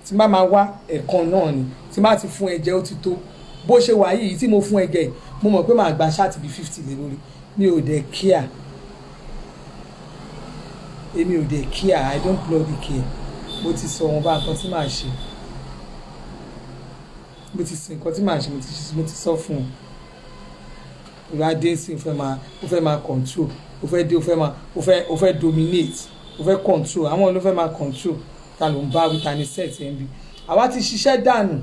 tí má máa wá ẹ̀kan náà ni tí má ti fún ẹ jẹ ó ti tó bó ṣe wà yìí tí mo fún ẹ jẹ yìí mo mọ̀ pé màá gba ṣáàtì bíi 50 lé lórí mi ò dẹ̀ care èmi ò dẹ̀ care I don't bloody care mo ti sọ wọn bá nǹkan tí màá ṣe mo ti sọ nǹkan tí màá ṣe mo ti sọ fún un ìwà dẹ́sí ó fẹ́ máa control ó fẹ́ dominate ó fẹ́ control àwọn ló fẹ́ máa control ta ló ń bá wí ta ni set ẹ̀ ń bí àwa ti ṣiṣẹ́ dànù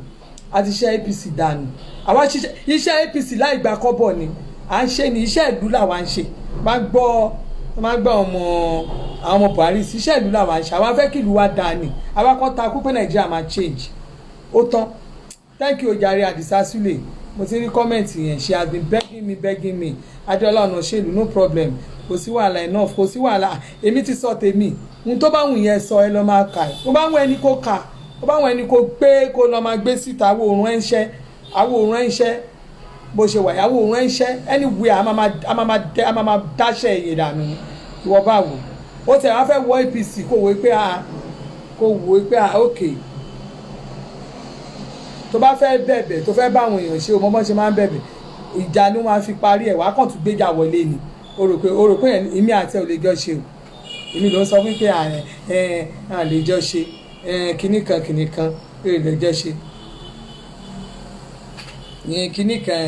a ti ṣe APC dànù àwa ṣiṣẹ́ iṣẹ́ APC láì gba kọ́bọ̀ ni à ń ṣe ni iṣẹ́ ìlú làwa ń ṣe máa gbọ́ àwọn ọmọ Buhari sí iṣẹ́ ìlú làwa ń ṣe àwa fẹ́ kí ìlú wa dáa ni àwa kan takú pé Nàìjíríà máa change ó tán thank you ojàre Àdìsá Súlè mo ti rí kọ́mẹ̀ntì yẹn she has been begging me Adéọlá Ọ̀nàṣèlú no problem kò sí wàhálà enough kò sí wàhálà èmi ti sọ tèmi ohun tó bá wù yẹn sọ ẹ lọ máa kà ẹ ó bá wù ẹni kó kà ó bá wù ẹni kó gbé kó lọ máa gbé síta àwòrán ẹ̀ńṣẹ́ bó ṣe wà àwòrán ẹ̀ńṣẹ́ anywhere a máa dáṣẹ́ ẹ̀yẹ dànù ìwọ bá wò ó tẹ̀ wá fẹ́ wọ APC kó wò pé ok tó bá fẹ́ bẹ̀bẹ̀ tó fẹ́ bá àwọn èèyàn ṣe o mọ́ bọ́n ṣe máa ń bẹ̀bẹ̀ ìjà ni wọ́n á fi parí ẹ̀ wá kàn tún gbéjà wọlé ni o rò pé èmi àti ẹ̀ ò lè jọ ṣe o èmi ló ń sọ wípé à lè jọ ṣe kinní kan lè jọ ṣe kinní kan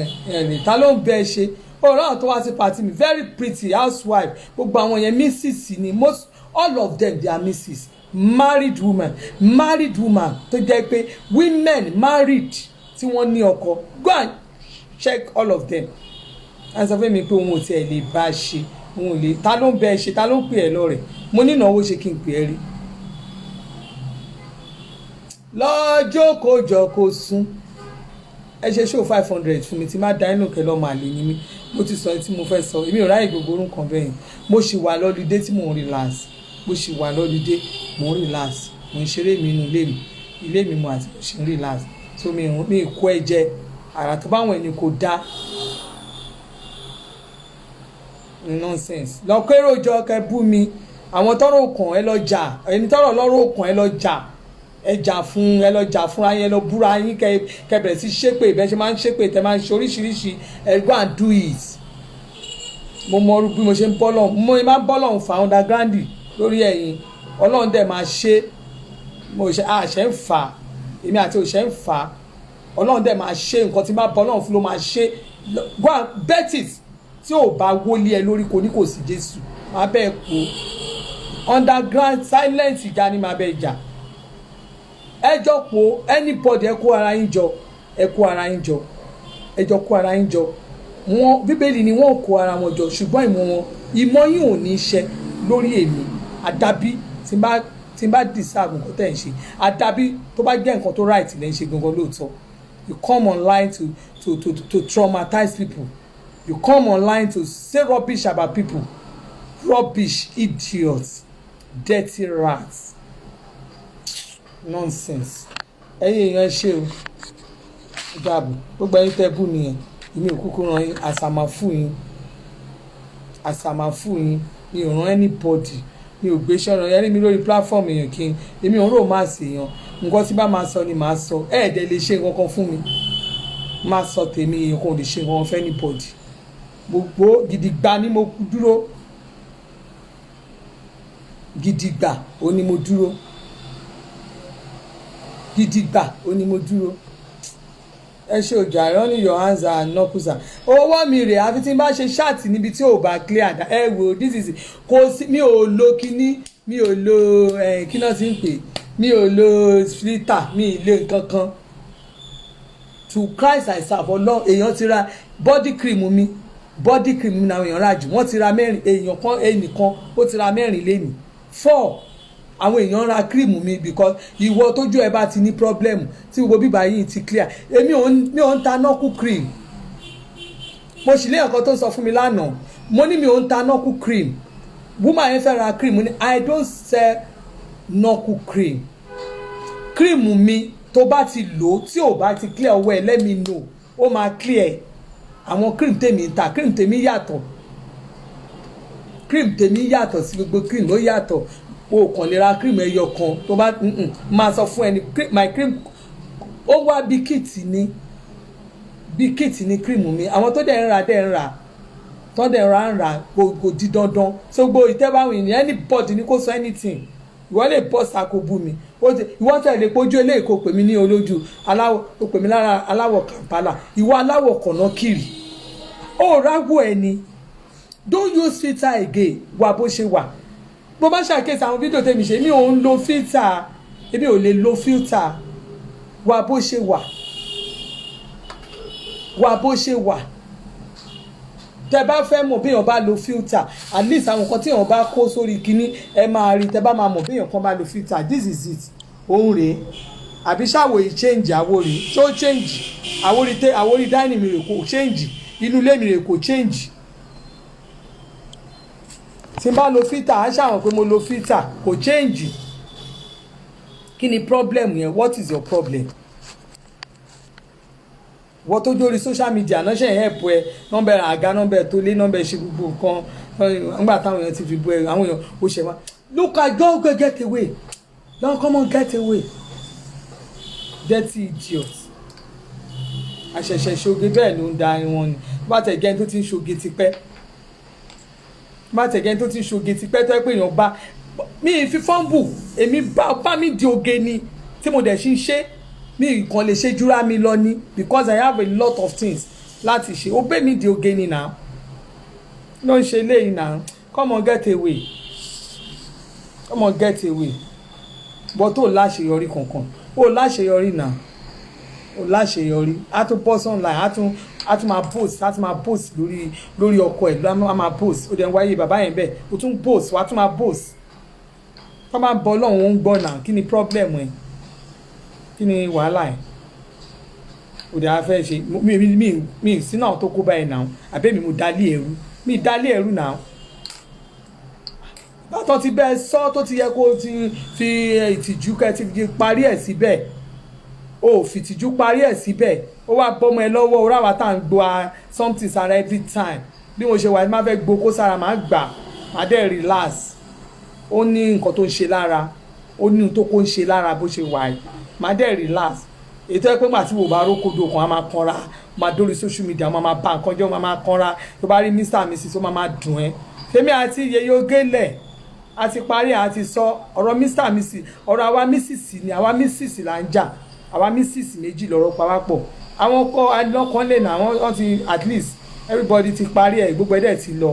lè ta ló ń bẹ ṣe ọ̀rọ̀ àwọn tó wá sí party mi very pretty housewife gbogbo àwọn yẹn mrs ni most all of them they are mrs married woman tó jẹ́ pé women married tí wọ́n ní ọkọ go and check all of them and sọ fún mi pé òun ò tiẹ̀ lè bá a ṣe òun ò lè ta ló ń bẹ ẹ ṣe ta ló ń pè ẹ lọ́rẹ̀ mo ní ìnáwó ṣe kí n pè ẹ rí lọ́jọ́ kójọ kó sún ẹ ṣe ṣó 500 fún mi tí má dá inú kẹlẹ́ ọmọ àlè ni mí mo ti sọ tí mo fẹ́ sọ èmi ò ráyè gbogbo orúkọ bẹ́ẹ̀ mo ṣì wà lọ́lùdé tí mò ń relax mo ṣì wà lọ́lùdé mò ń relax mo ń ṣeré mi inú ilé mi mo àti mo ṣì ń relax so mi kó ẹ jẹ àrà tó báwọn ẹni kò dá nonsense lọ kérò jọ kẹ bú mi àwọn tọrọ òkàn ẹ lọ jà ẹni tọrọ lọ́rọ̀ òkàn ẹ lọ jà ẹ jà fúnra yín ẹ lọ búra yín kẹ bẹ̀rẹ̀ sí ṣépè bẹ́ẹ̀ ṣe máa ń ṣépè tẹ máa ń ṣe oríṣiríṣi ẹ go and do it mo mọ bí mo ṣe ń bọ́ lọ́hùn mo máa ń bọ́ lọ́hùn fà underground lórí ẹ̀yìn ọlọ́run dẹ̀ máa ṣe mo ṣe àṣẹ ń fà èmi àti òṣè ń fà ọlọ́run dẹ̀ máa ṣe nǹkan tí máa bọ́ lọ́hùn fún ló máa ṣe go and bet it tí ò bá wọlé ẹ lórí kò ní kò sí Jésù máa bẹ́ẹ̀ po underground silent ìjà ni máa bẹ́ẹ̀ jà ẹjọ́ po anybody ẹ kó ara yín jọ ẹjọ́ kó ara yín jọ wọn bíbélì ni wọn kó ara wọn jọ ṣùgbọ́n ìmọ̀ yín ò ní ṣe lórí èmi àdàbí tí n bá deserve nǹkan tẹ̀ ń ṣe àdàbí tó bá jẹ́ nǹkan tó right lẹ́ ń ṣe gangan lóòótọ́ you come online to traumatize people you come online to say rubbish about people rubbish idiots dirty rats nonsense ẹ̀yin èèyàn ṣe o gbàgbọ́ gbogbo ẹ̀yin tẹ́ bú nìyẹn èmi ò kúkú ràn yín àsàmàfù yín mi ò ràn anybody mi ò gbéṣẹ́ ọ̀rọ̀ yẹn rí mi lórí platform èèyàn kí èmi ò ń rò má sí èèyàn nǹkan tí bá máa sọ ni màá sọ ẹ̀ẹ́dẹ̀ lè ṣe nǹkan kan fún mi má sọ tèmi èèyàn kan ò lè ṣe nǹkan fún anybody gbogbo gidigba ni mo dúró gidigba ó ní mo dúró gidigba ó ní mo dúró ẹ ṣe òjà rẹ ní your hands are knuckles owó mi rè àfi tí n bá ṣe ṣáàtì níbi tí ò bá clear dá ẹ wò this is kò sí mi ò lo kíní mi ò lo kí náà ti ń pè mi ò lo filter mi ì lé nǹkan kan to Christ I serve ọlọ́run èèyàn ti ra body cream mi náà èèyàn rà jù wọ́n ti ra mẹ́rin èèyàn kan ẹnìkan ó ti ra mẹ́rin lẹ́nu 4 àwọn èèyàn ra cream mi because ìwọ tójú ẹ bá ti ní problem tí gbogbo bíbá yìí ti clear èmi ò ń ta nọ́ọ̀kù cream mo sì lé nǹkan tó sọ fún mi lánàá mo ní mi ò ń ta nọ́ọ̀kù cream woman yẹn fẹ́ ra cream mo ní I don't sell nọ́ọ̀kù cream mi tó bá ti lò tí ò bá ti clear ọwọ́ ẹ let me know ó máa clear àwọn cream tèmi ń ta cream tèmi yàtọ̀ sí gbogbo cream ó yàtọ̀ o kàn lè ra cream ẹyọ kan tó bá máa sọ fún ẹni my cream ó wá bí kìtì ní cream mi àwọn tó dẹ̀ ń ra tó dẹ̀ ń ra kò di dandan so gbogbo ìtẹ́báwìn ní anybody ní kò sọ anything ìwọ lè bọ́ sako bú mi ìwọ tẹ̀lé pójú eléyìí kò pè mí ní olójú aláwọ̀ kò pè mí lára aláwọ̀ Kampala ìwọ aláwọ̀ kọ̀nà kiri ó ráwọ̀ ẹni don't use filter again wà bó ṣe wà bó bá ṣàkíyèsí àwọn fídíò tèmi ṣe mi ò ń lo filter èmi ò lè lo filter wà bó ṣe wà tẹ bá fẹ́ mọ̀ bí èèyàn bá lo filter at least àwọn nǹkan tí èèyàn bá kó sórí kinní ẹ máa rí tẹ bá máa mọ̀ bí èèyàn kan bá lo filter this is it òun rèé àbí ṣàwòrán change àwòrán tó change àwòrán dining mi rè kò change inú ilé mi rè kò change tí n bá lo filter á ṣàwọn pé mo lo filter kò change kí ni problem yẹn what is your problem wọ́n tó jórí social media náà ṣe help ẹ nọ́mbẹ̀ àga nọ́mbẹ̀ tó lé nọ́mbẹ̀ ṣe gbogbo nǹkan nígbà táwọn èèyàn ti fi bu ẹ àwọn èèyàn ó ṣe wá look at go get away don come on get away dirty idiot àṣẹ̀ṣẹ̀ ṣoge bẹ́ẹ̀ ló ń da wọn ni bá tẹ̀ gẹ́ni tó ti ń ṣoge tipẹ́ tó yẹ pé èèyàn bá mi fi fọ́ǹbù èmi bá mi di oge ni tí mo dẹ̀ ṣe ń ṣe mi kàn lè ṣe júra mi lọ ni because I have a lot of things láti ṣe ó bẹ́ mi di oge ni náà ló ń ṣe léyìí náà come on get away but tó láṣeyọrí kankan ó láṣeyọrí náà ó láṣeyọrí á tún post online á tún máa post lórí ọkọ ẹ̀ á máa post ó dẹ̀ ń wáyé bàbá yẹn bẹ́ẹ̀ ó tún post wàá tún máa post tó máa bọ́ ọlọ́run ó ń gbọ́ náà kí ni problem ẹ̀ kí ni wàhálà ẹ̀ ó dẹ̀ á fẹ́ ṣe mi sínú àwọn tó kó báyìí náà àbẹ́mi mo dálé ẹrú náà bàtọ́ ti bẹ́ẹ̀ sọ tó ti yẹ kó ti fi ìtìjú kẹ́ ti fi parí ẹ̀ síbẹ̀ ó fi ìtìjú parí ẹ̀ síbẹ̀ ó wá bọ́mọ ẹ lọ́wọ́ ó ráwa tá à ń gbo something sára every time bí mo ṣe wà ní má fẹ́ gboko sára má gbà má dẹ̀ relax ó ní nǹkan tó ń ṣe lára ó ní tó kó ń ṣe lára bó ṣe wà yìí má dẹ̀ relax ètò ẹ pé màtí wò bá rókòdó kan á máa kanra máa dórí social media máa bá nǹkan jẹ́ máa kanra tó bá rí Mr. and Mrs. ó máa dùn ẹ́ Fẹ́mi àti Yèyé Ogele a ti parí àti sọ ọ̀rọ̀ Mr. and Mrs. ọ̀rọ̀ àwa Mrs. ni àwa Mrs. là ń jà àwa Mrs. méjì lọ́rọ̀ pawápọ̀ àwọn ọkọ alọ́kan lè nà wọ́n ti at least everybody ti parí ẹ̀ gbogbo ẹ̀dẹ̀ ti lọ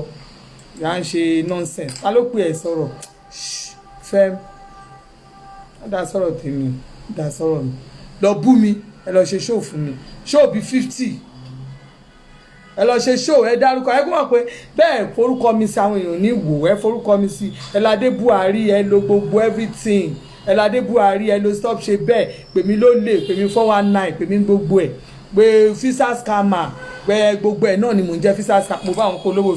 yà ń ṣe nonsense ta ló pè ẹ̀ sọ̀rọ̀ Fẹ́m dá sọ̀rọ̀ tèmi dá sọ̀rọ̀ mi lọ bú mi ẹ lọ ṣe show fún mi show bí 50 ẹ lọ ṣe show ẹ dárúkọ ẹ kó mọ̀ pé bẹ́ẹ̀ forúkọ mi sí àwọn èèyàn ní wò ẹ forúkọ mi sí ẹ ládé Buhari ẹ lo gbogbo everything ẹ ládé Buhari ẹ lo stop ṣe bẹ́ẹ̀ pèmí ló lè pèmí 419 pèmí gbogbo ẹ̀ pé visa scammer pé gbogbo ẹ̀ náà ni mò ń jẹ́ visa scammer mo bá wọn polówó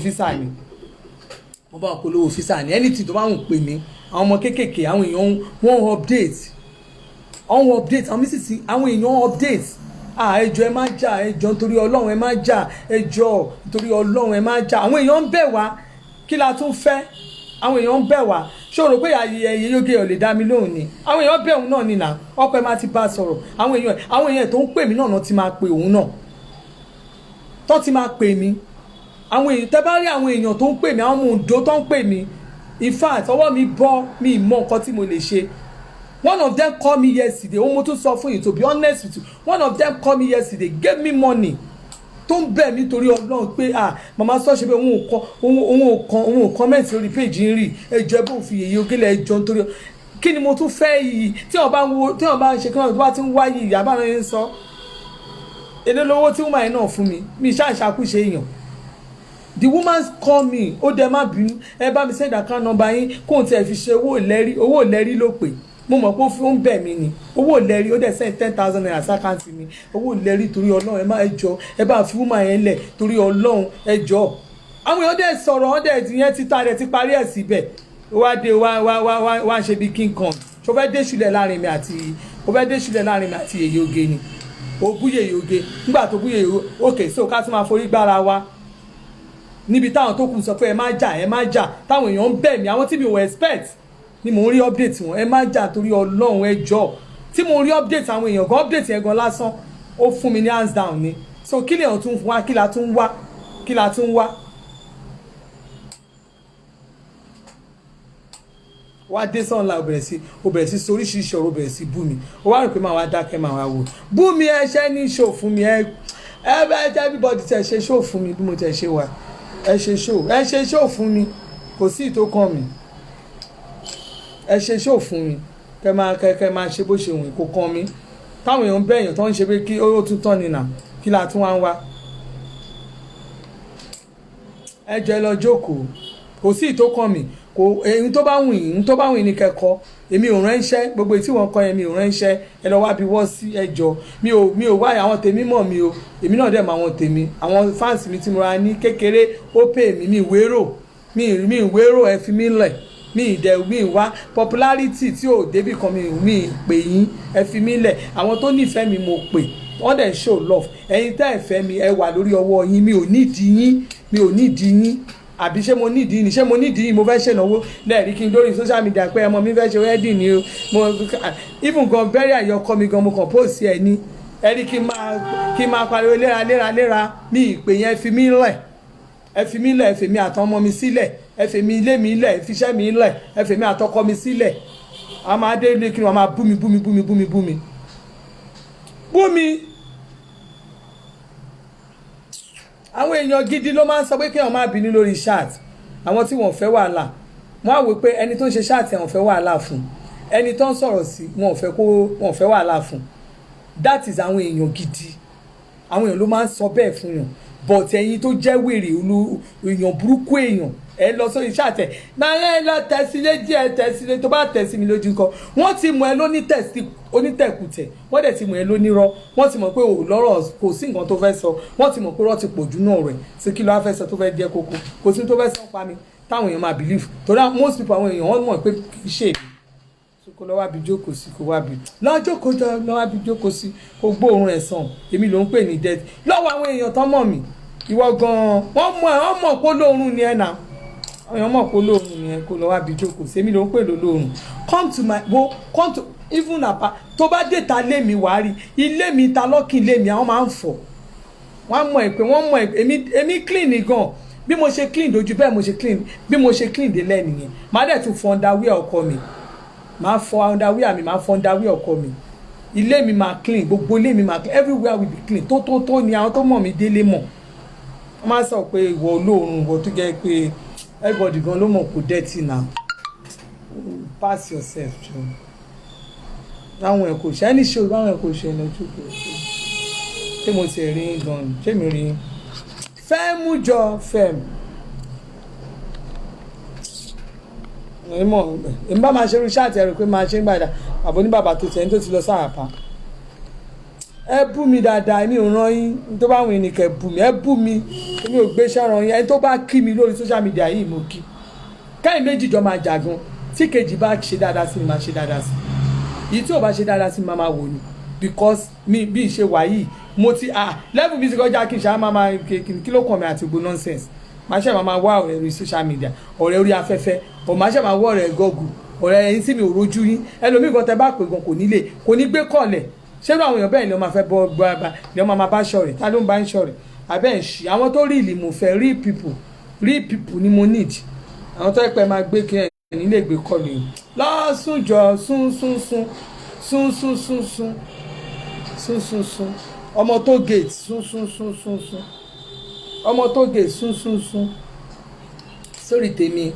visa ni anything tó bá wọn pè mí àwọn ọmọ kéékèèké àwọn èèyàn wọ́n update àwọn mísìsì àwọn èèyàn update ẹjọ́ ẹ má jà ẹjọ́ nítorí Ọlọ́run ẹ má jà ẹjọ́ nítorí Ọlọ́run ẹ má jà àwọn èèyàn ń bẹ̀ wá kí la tún fẹ́ àwọn èèyàn ń bẹ̀ wá ṣé o rò pé Yèyé Ogele ò lè dá mi lóhùn ni àwọn èèyàn bẹ̀ òun náà ni nà ọkọ ẹ má ti bá a sọ̀rọ̀ àwọn èèyàn tó ń pè mí náà ti máa pè òun náà tó ti máa pè mí àwọn èèyàn tẹ́ bá rí àwọn èèyàn tó ń pè mí àwọn ọmọ Oǹdó tó ń pè mí in fact ọwọ́ mi bọ́ mi mọ nǹkan tí mo lè ṣe. One of them called me yesterday. Ó mo tún sọ fún yín to be honest with you. One of them called me yesterday, gave me money. Tó ń bẹ̀ mí torí Ọlọ́run pé màmá sọ ṣe pé òun ò comment lórí page yín rí ẹjọ́ bó fi Yèyé Ogele ẹjọ́ nítorí kí ni mo tún fẹ́ yìí tí wọ́n bá ń ṣe kí wọ́n bá ti ń wáyé ìyá bá ń sọ èdè lówó tí woman yẹn náà fún mi ṣàṣàkúṣe èèyàn. The woman call me ó dẹ má bínú ẹ bá mi send account number yín kóun tiẹ̀ fi ṣe owó ìlérí ló pè mo mọ̀ pé ó ń bẹ̀ mí ni owó ìlérí ó dẹ̀ send 10,000 naira sákàǹtì mi owó ìlérí torí Ọlọ́run ẹ má ẹjọ́ ẹ bá fi woman yẹn lẹ̀ torí Ọlọ́run ẹjọ́ àwọn èèyàn dẹ̀ sọ̀rọ̀ wọn dẹ̀ yẹn ti parí ẹ̀ síbẹ̀ wá dé wá ṣe bí King Kong ṣó fẹ́ dé ṣùlẹ̀ láàrin mi àti Yèyé Ogele ni ó bú Yèyé Ogele nígbà tó bú Yèyé Ogele so ká tún máa forí gbára wa níbi táwọn tó kù sọ pé ẹ má jà táwọn èèyàn ń bẹ̀ mí àwọn tí mi ò expect ni mò ń rí update wọn ẹ má jà torí Ọlọ́run ẹ jọ̀ọ́ tí mò ń rí update àwọn èèyàn gan update yẹn gan lásán ó fún mi ní hands down ni so kí lèèyàn tún wá kí la tún wá wá dé sọ́nla ó bẹ̀rẹ̀ sí soríṣiríṣi ọ̀rọ̀ ó bẹ̀rẹ̀ sí bú mi ó wá rò pé máa wá dákẹ́ máa wá wò bú mi ẹ ṣe ní show fún mi ẹ everybody tẹ ṣe show fún mi bí mo tẹ ṣe wà ẹ ṣe show fún mi kò sí ìtó kàn mí ẹ ṣe show fún mi kẹ máa ṣe bó ṣe wùn kó kàn mí táwọn èèyàn bẹ̀yàn tó ń ṣe pé kí ó tún tán nìyà kí la tún wá ń wá ẹ jẹ́ lọ jókòó kò sí ìtó kàn mí kò èyí tó bá wùn ní kẹ́kọ̀ọ́ èmi ò ránṣẹ́ gbogbo tí wọ́n kọ́ yẹn mi ò ránṣẹ́ ẹ lọ wá bí wọ́n sí ẹjọ́ mi ò wá àwọn tèmi mọ̀ mi o èmi náà dẹ̀ mọ àwọn tèmi àwọn fans mi tí mo ra ní kékeré ó pè mí mi ìwérò ẹ fi mí lẹ̀ mi wá popularity tí ò débì kan mi pè yín ẹ fi mí lẹ̀ àwọn tó nífẹ̀ẹ́ mi mo pè wọ́n dẹ̀ show love ẹ̀yin tẹ́ ẹ fẹ́ mi ẹ wà lórí ọwọ́ yín mi ò nídìí yín àbí ṣé mo nídìí ni mo fẹ́ ṣènáwó lẹ́ẹ̀rí kí n lórí social media pé ọmọ mi fẹ́ ṣe wedding ni o even gan bẹ́rẹ̀ àyọkọ́ mi gan mo kàn post ẹ̀ ní ẹ̀rí kí n máa pariwo léra mi ìpè yẹn ẹ fi mí lẹ̀ ẹ fi mi àtọ́ ọmọ mi sílẹ̀ ẹ fi mi ilé mi lẹ̀ ẹ fi iṣẹ́ mi lẹ̀ ẹ fi mi àtọkọ mi sílẹ̀ a máa dé ilé kí wọ́n máa bú mi àwọn èèyàn gidi ló máa ń sọ pé kéèyàn má bínú lórí chat àwọn tí wọ́n fẹ́ wàhálà wọ́n á wò pé ẹni tó ń ṣe chat ẹ̀ wọ́n fẹ́ wàhálà fún ẹni tó ń sọ̀rọ̀ sí wọ́n fẹ́ wàhálà fún that is àwọn èèyàn gidi àwọn èèyàn ló máa ń sọ bẹ́ẹ̀ fún yàn but ẹ̀yin tó jẹ́ wèrè èèyàn burúkú èèyàn ẹ lọ sórí chat ẹ máa ń lọ tẹ̀sílẹ̀ díẹ̀ tẹ̀sílẹ̀ tó bá tẹ̀sí mi lójú nǹkan wọ́n ti mọ̀ ẹ́ onítẹ̀kùtẹ̀ wọ́n dẹ̀ ti mọ̀ ẹ́ lónírọ́ wọ́n ti mọ̀ pé ò lọ́rọ̀ kò sí nǹkan tó fẹ́ sọ wọ́n ti mọ̀ pé rọ́ ti pọ̀ jù náà rẹ̀ sí kí ló wá fẹ́ sọ tó fẹ́ díẹ̀ kókó kò sí tó fẹ́ sọ pa mi táwọn èèyàn máa believe torí most people àwọn èèyàn wọ́n mọ̀ pé kì í ṣe èmi kó lọ́wọ́ àbí jókòó sí kó wá bí lọ́wọ́ àbí jókòó sí kó gbóòórùn ẹ̀sán èmi ló ń pè ní death lọ́wọ́ àwọn èèyàn tán mọ̀ mí ìwọ gan-an wọ́n mọ̀ pé olóòórùn ni ẹ̀ náà àwọn mọ̀ pé olóòórùn ni ẹ̀ kó lọ́wọ́ àbí jókòó sí èmi ló ń pè lólóòórùn come to even apa tó bá dé ta lé mi wàá rí ilé mi ta lọ́kì ilé mi àwọn máa ń fọ̀ wọ́n mọ̀ ẹ́ pé wọ́n mọ̀ ẹ́ èmi clean ni gan bí mo ṣe clean dojú bẹ́ẹ̀ mo ṣe clean bí mo ṣe clean dé lẹ́nu yẹn má dẹ̀ tún fọ underwear ọkọ mi máa fọ underwear mi máa fọ underwear ọkọ mi ilé mi máa clean gbogbo ilé mi máa clean everywhere will be clean tó ni àwọn tó mọ̀ mí délé mọ̀ wọ́n máa sọ pé ìwọ olóòórùn ìwọ tó jẹ́ pé everybody gan ló mọ̀ kó dirty now pass yourself jọ láwọn ẹ̀kọ́ ṣe ẹni ṣe báwọn ẹ̀kọ́ ṣe ẹni ojú kò ṣe mo ti rí gan ṣé mi rí fẹ́ mú jọ fẹ́ mi mọ̀ n bá máa ṣe irú ṣáàtì ẹ̀rọ pé máa ṣe ń gbàdá àbọ̀ ní bàbá tó tẹ̀yìn tó ti lọ sáàpá ẹ bú mi dáadáa èmi ò rán yín tó bá wọn ènìkẹ́ bú mi ẹ bú mi èmi ò gbé ṣẹ́ran yín ẹni tó bá kí mi lórí social media yìí mo kí káyìn méjì jọ máa jàgan tí kejì bá ṣe dáadáa sí ni máa ṣe dáadáa sí yìí tí ò bá ṣe dáadáa sí ni máa wò ni because mi bí ìṣe wà yìí mo ti level mi ti kọjá kí n ṣáà máa kí ló kàn mí àti gbogbo nonsense máa ṣe máa wá ọ̀rẹ́ orí social media ọ̀rẹ́ orí afẹ́fẹ́ ọ̀ máa ṣe máa wá ọ̀rẹ́ Google ọ̀rẹ́ ẹyin tí mi ò rojú yín ẹlòmíì kan tẹ bá pè gan kò ní gbé kọ̀lẹ̀ ṣé àwọn èèyàn bẹ́ẹ̀ ni wọ́n máa fẹ́ bọ́ bá ni wọ́n máa bá ṣọ̀rẹ́ ta ló ń bá ń ṣọ̀rẹ́ abẹ́ ń ṣí àwọn tó rí ìlì mo fẹ́ real people ni mo need àwọn tó ẹ̀pẹ́ máa gbé kí ẹ̀ nílé gbé kọ̀lẹ̀ yìí lọ́sùnjọ sún ọmọ tó gate sún ọmọ tó gate sún sórí tèmi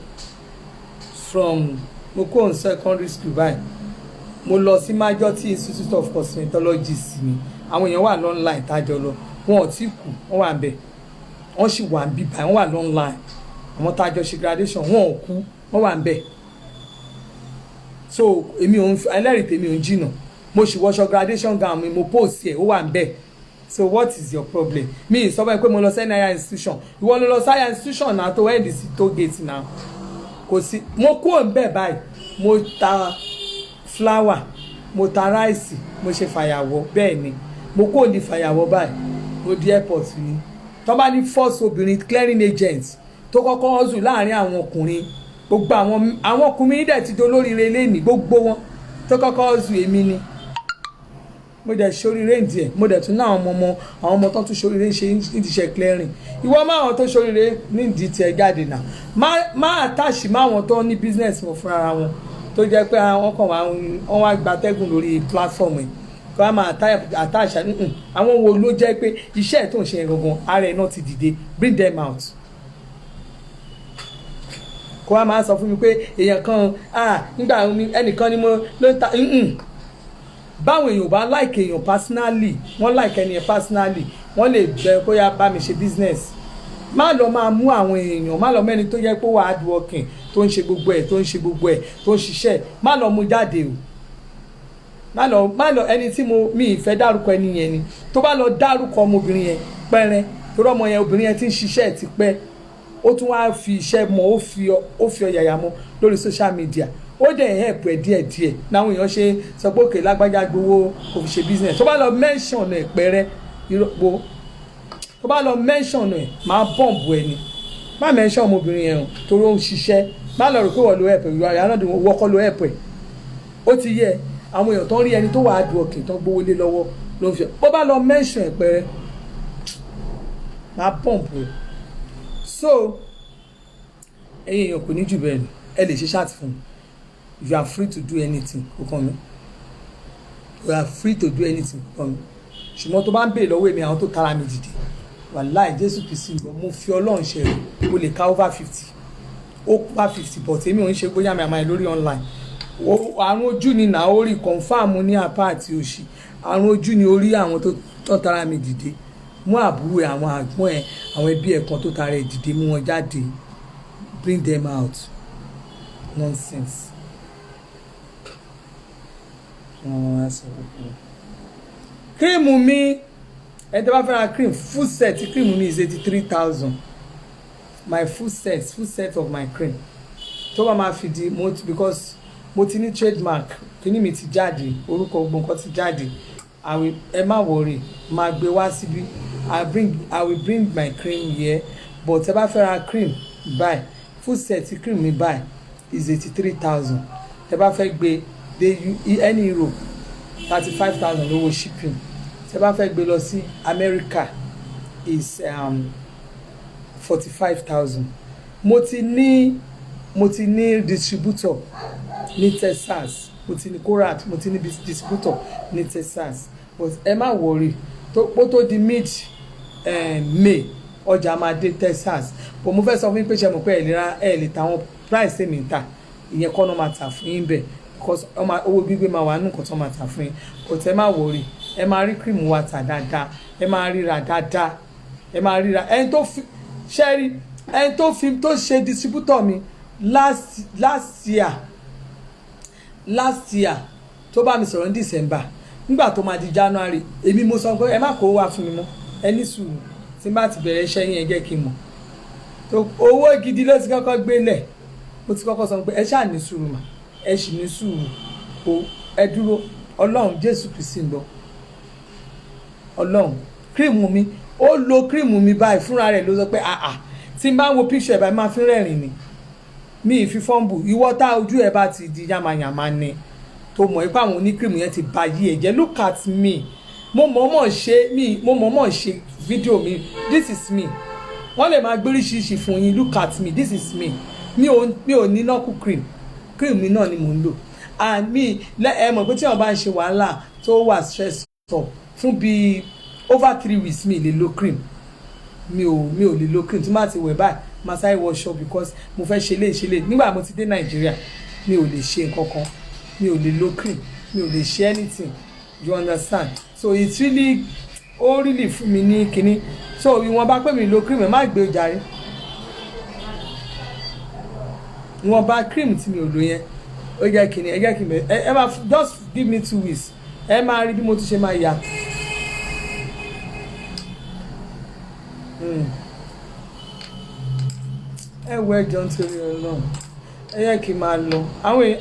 from mo kó n secondary school báyìí mo lọ sí Majority Institute of Cosmetology sí mi àwọn èèyàn wà online tájọ lọ wọn ò tí kú wọn wà bẹ wọn sì wà bí báyìí wọn wà online àwọn tájọ ṣe graduation wọn ò kú wọn wà bẹ so èmi ò ń ẹlẹ́rìí tèmi ò ń jìnnà mo sì wọṣọ graduation gown mi mo post ẹ̀ ó wà bẹ so what is your problem mi sọ fún ẹ pé mo lọ sí higher institution ìwọ ló lọ sí higher institution náà tó end sí tó gate náà kò sí mo kúrò níbẹ̀ báyìí mo ta flower mo ta ráìsì mo ṣe fàyàwọ́ bẹ́ẹ̀ ni mo kúrò ní fàyàwọ́ báyìí mo di airport ni tó bá ní first obìnrin clearing agent tó kọ́kọ́ hustle láàrin àwọn ọkùnrin gbogbo àwọn ọkùnrin dẹ̀ ti dolóríire lẹ́nìí gbogbo wọn tó kọ́kọ́ hustle èmi ni mo dẹ̀ ṣoríire díẹ̀ mo dẹ̀ tún ná àwọn ọmọ tó tún ṣoríire ṣe nídìíṣẹ́ clearing ìwọ máa wọn tó ṣoríire nídìí tiẹ̀ jáde náà má àtàṣì má wọn tó ní business wọn fúnra wọn tó jẹ́ pé àwọn kan wọ́n wá gbatẹ́gùn lórí platform yìí kí wọ́n máa àtàṣà àwọn wo ló jẹ́ pé iṣẹ́ tó ń ṣe gangan ara ẹ̀ náà ti dìde bring them out kó wá máa sọ fún mi pé èèyàn kan nígbà ẹnìkan ni mo ló ń ta báwọn èèyàn bá like èèyàn personally wọ́n like ẹni yẹn personally wọ́n lè bẹ bóyá bá mi ṣe business má lọ máa mú àwọn èèyàn má lọ mẹ́ni tó yẹ pé wà hard working tó ń ṣe gbogbo ẹ̀ tó ń ṣiṣẹ́ má lọ mú jáde o má lọ ẹni tí mi ìfẹ́ dárúkọ ẹni yẹn ni tó bá lọ dárúkọ ọmọbìnrin yẹn pẹ́rẹ́ torí ọmọ yẹn obìnrin yẹn ti ń ṣiṣẹ́ ti pẹ́ ó tún wá fi iṣẹ́ mọ́ ó fi ọ̀yàyà mọ́ lórí social media ó dẹ̀ help ẹ̀ díẹ̀díẹ̀ láwọn èèyàn ṣe sọ pé òkè lágbájá gbowó kò fi ṣe business tó bá lọ mention ẹ̀ pẹ́rẹ́ ìrọ̀pọ̀ tó bá lọ mention ẹ̀ máa bọ̀m̀bù ẹ̀ ni má mention ọmọbìnrin yẹn o torí ó ń ṣiṣẹ́ má lọ rò pé wọ́n lo help ẹ̀ ìwà náà wọ́kọ́ lo help ẹ̀ ó ti yẹ àwọn èèyàn tó ń rí ẹni tó wà á du ọ̀kìn tó ń gbówó lé lọ́wọ́ ló ń fi bó bá lọ mention ẹ̀ pẹ́rẹ́ máa bọ̀m̀bù ẹ̀ so ẹ̀yin èèyàn kò ní jù bẹ́ẹ̀ ni ẹ lè ṣe chat fún mi you are free to do anything kò kàn mí you are free to do anything kò kàn mí ṣùgbọ́n tó bá ń béèrè lọ́wọ́ èmi àwọn tó tara mi dìde wàláì Jésù Kristi lọ mo fi Ọlọ́run ṣe rẹ̀ mo lè ka over 50 over 50 but èmi ò ń ṣe bóyá mi àmàlẹ́ lórí online àrùn ojú ni nà ó rí confam ní apá àti òsì àrùn ojú ni orí àwọn tó tara mi dìde mú àbúrò àwọn àgbọn ẹ àwọn ẹbí ẹ kan tó tara ẹ dìde mú wọn jáde bring them out nonsense. Kírímù mi ẹni tó bá fẹ́ ra cream full set cream mi is 83,000 my full set of my cream tó bá máa fi di because mo ti ní trademark kíní mi ti jáde orúkọ gbogbo nǹkan ti jáde ẹ má worry máa gbé wá síbí I will bring my cream here but ẹ bá fẹ́ ra cream buy full set cream mi buy is 83,000 ẹ bá fẹ́ gbé any Europe 35,000 lówó shipping tẹ bá fẹ́ gbé lọ sí America is 45,000 mo ti ní distributor ní Texas mo ti ní Korat mo ti ní distributor ní Texas but ẹ má worry ó tó di mid May ọjà máa dé Texas but mo fẹ́ sọ fún yín pé ṣe mọ̀ pé ẹ lè ta àwọn price èmi ń tà ìyẹn kọ́ ló máa tà fún yín bẹ́ẹ̀ because owó gbígbé máa wà nínú nǹkan tó máa tà fún yín but ẹ má worry ẹ máa rí cream wa tà dáadáa ẹ máa ríra dáadáa ẹ máa ríra ẹni tó fi ṣẹ́rí ẹni tó ṣe distributor mi last year tó bá mi sọ̀rọ̀ ní December nígbà tó máa di January èmi mo sọ pé ẹ má kó wá fún mi mọ́ ẹ ní sùúrù tí n bá ti bẹ̀rẹ̀ iṣẹ́ yín ẹ jẹ́ kí n mọ̀ owó gidi ló ti kọ́kọ́ gbélẹ̀ mo ti kọ́kọ́ sọ pé ẹ ṣáà ní sùúrù mà ẹ sì ní sùúrù o ẹ dúró Ọlọ́run Jésù Kristi ń lọ Ọlọ́run kírìmù mi ó lo kírìmù mi báyìí fúnra rẹ̀ ló sọ pé tí n bá ń wo picture ẹ̀ báyìí máa fi rẹ́rìn ni mi ì fi fọ́ǹbù ìwọ tá ojú ẹ̀ bá ti di yamayama ni tó mọ̀ ipá àwọn oníkírìmù yẹn ti ba yí ẹ̀ jẹ́ look at me mo mọ̀ọ́mọ̀ ṣe fídíò mi this is me wọ́n lè máa gbéríṣiríṣi fún yín look at me this is me mi ò ní nọ́ọ̀kù cream mi náà ni mò ń lò and mi ẹ mọ̀ pé tí wọ́n bá ń ṣe wàhálà tó wà stress up fún bíi over 3 weeks mi lè lo cream mi ò lè lo cream tí má ti wẹ̀ báyìí má sáré wọṣọ because mo fẹ́ ṣe lè nígbà mo ti dé Nàìjíríà mi ò lè ṣe nǹkan kan mi ò lè lo cream mi ò lè ṣe anything you understand so it's really ó really fún mi ní kinní so ìwọ̀n bá pè mí lo cream ẹ̀ má gbé ọjà rí ìwọ̀n bá cream tí mi ò lò yẹn ó jẹ́ kinní ẹ jẹ́ kinní ẹ máa just give me 2 weeks ẹ máa rí bí mo tún ṣe máa yà. ẹ wọ ẹjọ nítorí Ọlọ́run ẹ yẹ kí n máa lọ àwọn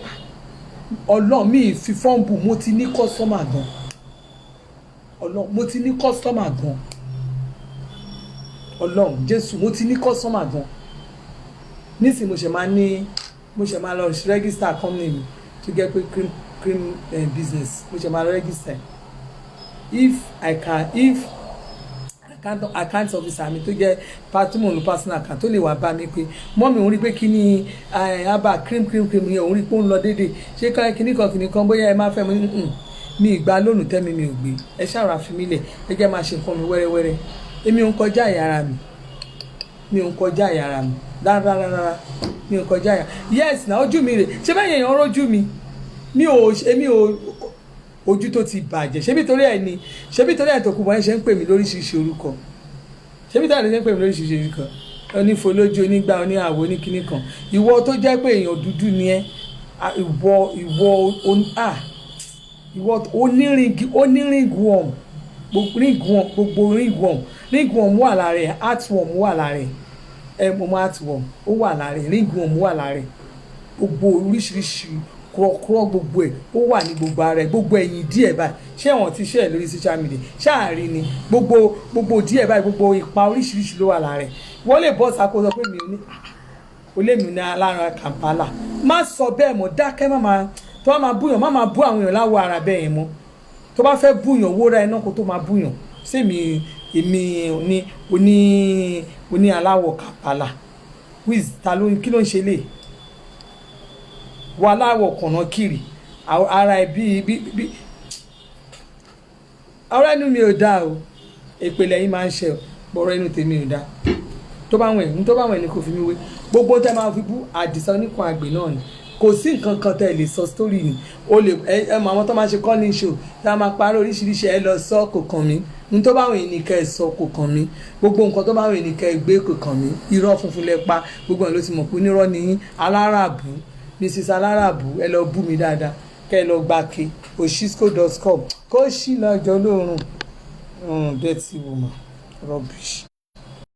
Ọlọ́run mi fi fọ́ǹbù mo ti ní kọ́sọ́mà gan Ọlọ́run mo ti ní kọ́sọ́mà gan Ọlọ́run Jésù mo ti ní kọ́sọ́mà gan nísìnyí mo ṣe máa lọ register company mi to get pé cream business mo ṣe máa lọ register if account officer mi tó jẹ́ patrimony personal account tó lè wá bá mi pé mọ́mí òun rí pé kí ni aba cream yẹn òun rí pé ó ń lọ déédéé ṣé ká kíní kan bóyá ẹ máa fẹ́ mi ìgbà lónìí tẹ́mi mi ò gbé ẹ ṣàrà fi mí lẹ̀ ẹ jẹ́ máa ṣe nǹkan mi wẹ́rẹ́wẹ́rẹ́ èmi ò ń kọjá ìyára mi ò ń kọjá ìyára mi rárá mi ò ń kọjá ìyára yes na ojú mi rè ṣé bẹ́ẹ̀ yẹn ọ̀rọ̀ mi èmi ò ojú tó ti bàjẹ́ ṣebí torí ẹ̀ tó kú bọ́ ẹ ṣe ń pè mí lóríṣiríṣi orúkọ ṣebí torí ẹ̀ ṣe ń pè mí lóríṣiríṣi orúkọ onífolójú onígbà oníhàwó oníkíní kan ìwọ tó jẹ́ pé èèyàn dúdú ni ẹ́ ìwọ oníringworm gbogbo ringworm wà lára ẹ̀ heartworm wà lára ẹ̀ mo máa heartworm ó wà lára ẹ̀ ringworm wà lára ẹ̀ gbogbo oríṣiríṣi kúrọ́kúrọ́ gbogbo ẹ̀ ó wà ní gbogbo ara ẹ̀ gbogbo ẹ̀yìn díẹ̀ báyìí ṣé wọ́n ti ṣe ẹ̀ lórí social media ṣáàrí ni gbogbo díẹ̀ báyìí gbogbo ipa oríṣiríṣi ló wà lára ẹ̀ wọ́n lè bọ́ sáko sọ pé mi ní alára Kampala má sọ bẹ́ẹ̀ mọ́ dákẹ́ tó máa búyàn má máa bú àwọn èèyàn láwọ ara bẹ́ẹ̀ yẹn mọ́ tó bá fẹ́ búyàn wó ra ẹ̀ náà kó tó máa búyàn sẹ́mi èmi oní aláwọ̀ Kampala kí ló ń ṣe lè wà láwọ̀ kànáà kiri ara ẹ̀ bí ara inú mi ò dáa o ìpìlẹ̀ yìí máa ń ṣe bọ̀rọ̀ inú tèmi ò dáa tó bá wọn ẹ̀ ní kò fi mí wé gbogbo tẹ́ máa fi bú Àdìsá oníkan àgbè náà ni kò sí nǹkan kan tẹ́ lè sọ story ni o lè ẹ mọ àwọn tó máa ṣe calling show tá a máa parí oríṣiríṣi ẹ lọ sọ kò kàn mí ní tó bá wọn ní kẹ́ ẹ sọ kò kàn mí gbogbo nǹkan tó bá wọn ní kẹ́ ẹ gbé kò kàn mí irọ́ funfun lẹ pa gbogbo ẹ̀ ló ti mọ̀ pé onírọ́ ni yín aláràbù Mrs aláràbù ẹ lọ bú mi dáadáa kẹ́ ẹ lọ gbàké oshisco.com kó ṣì lọ́jọ́ lóorùn dirty woman rubbish.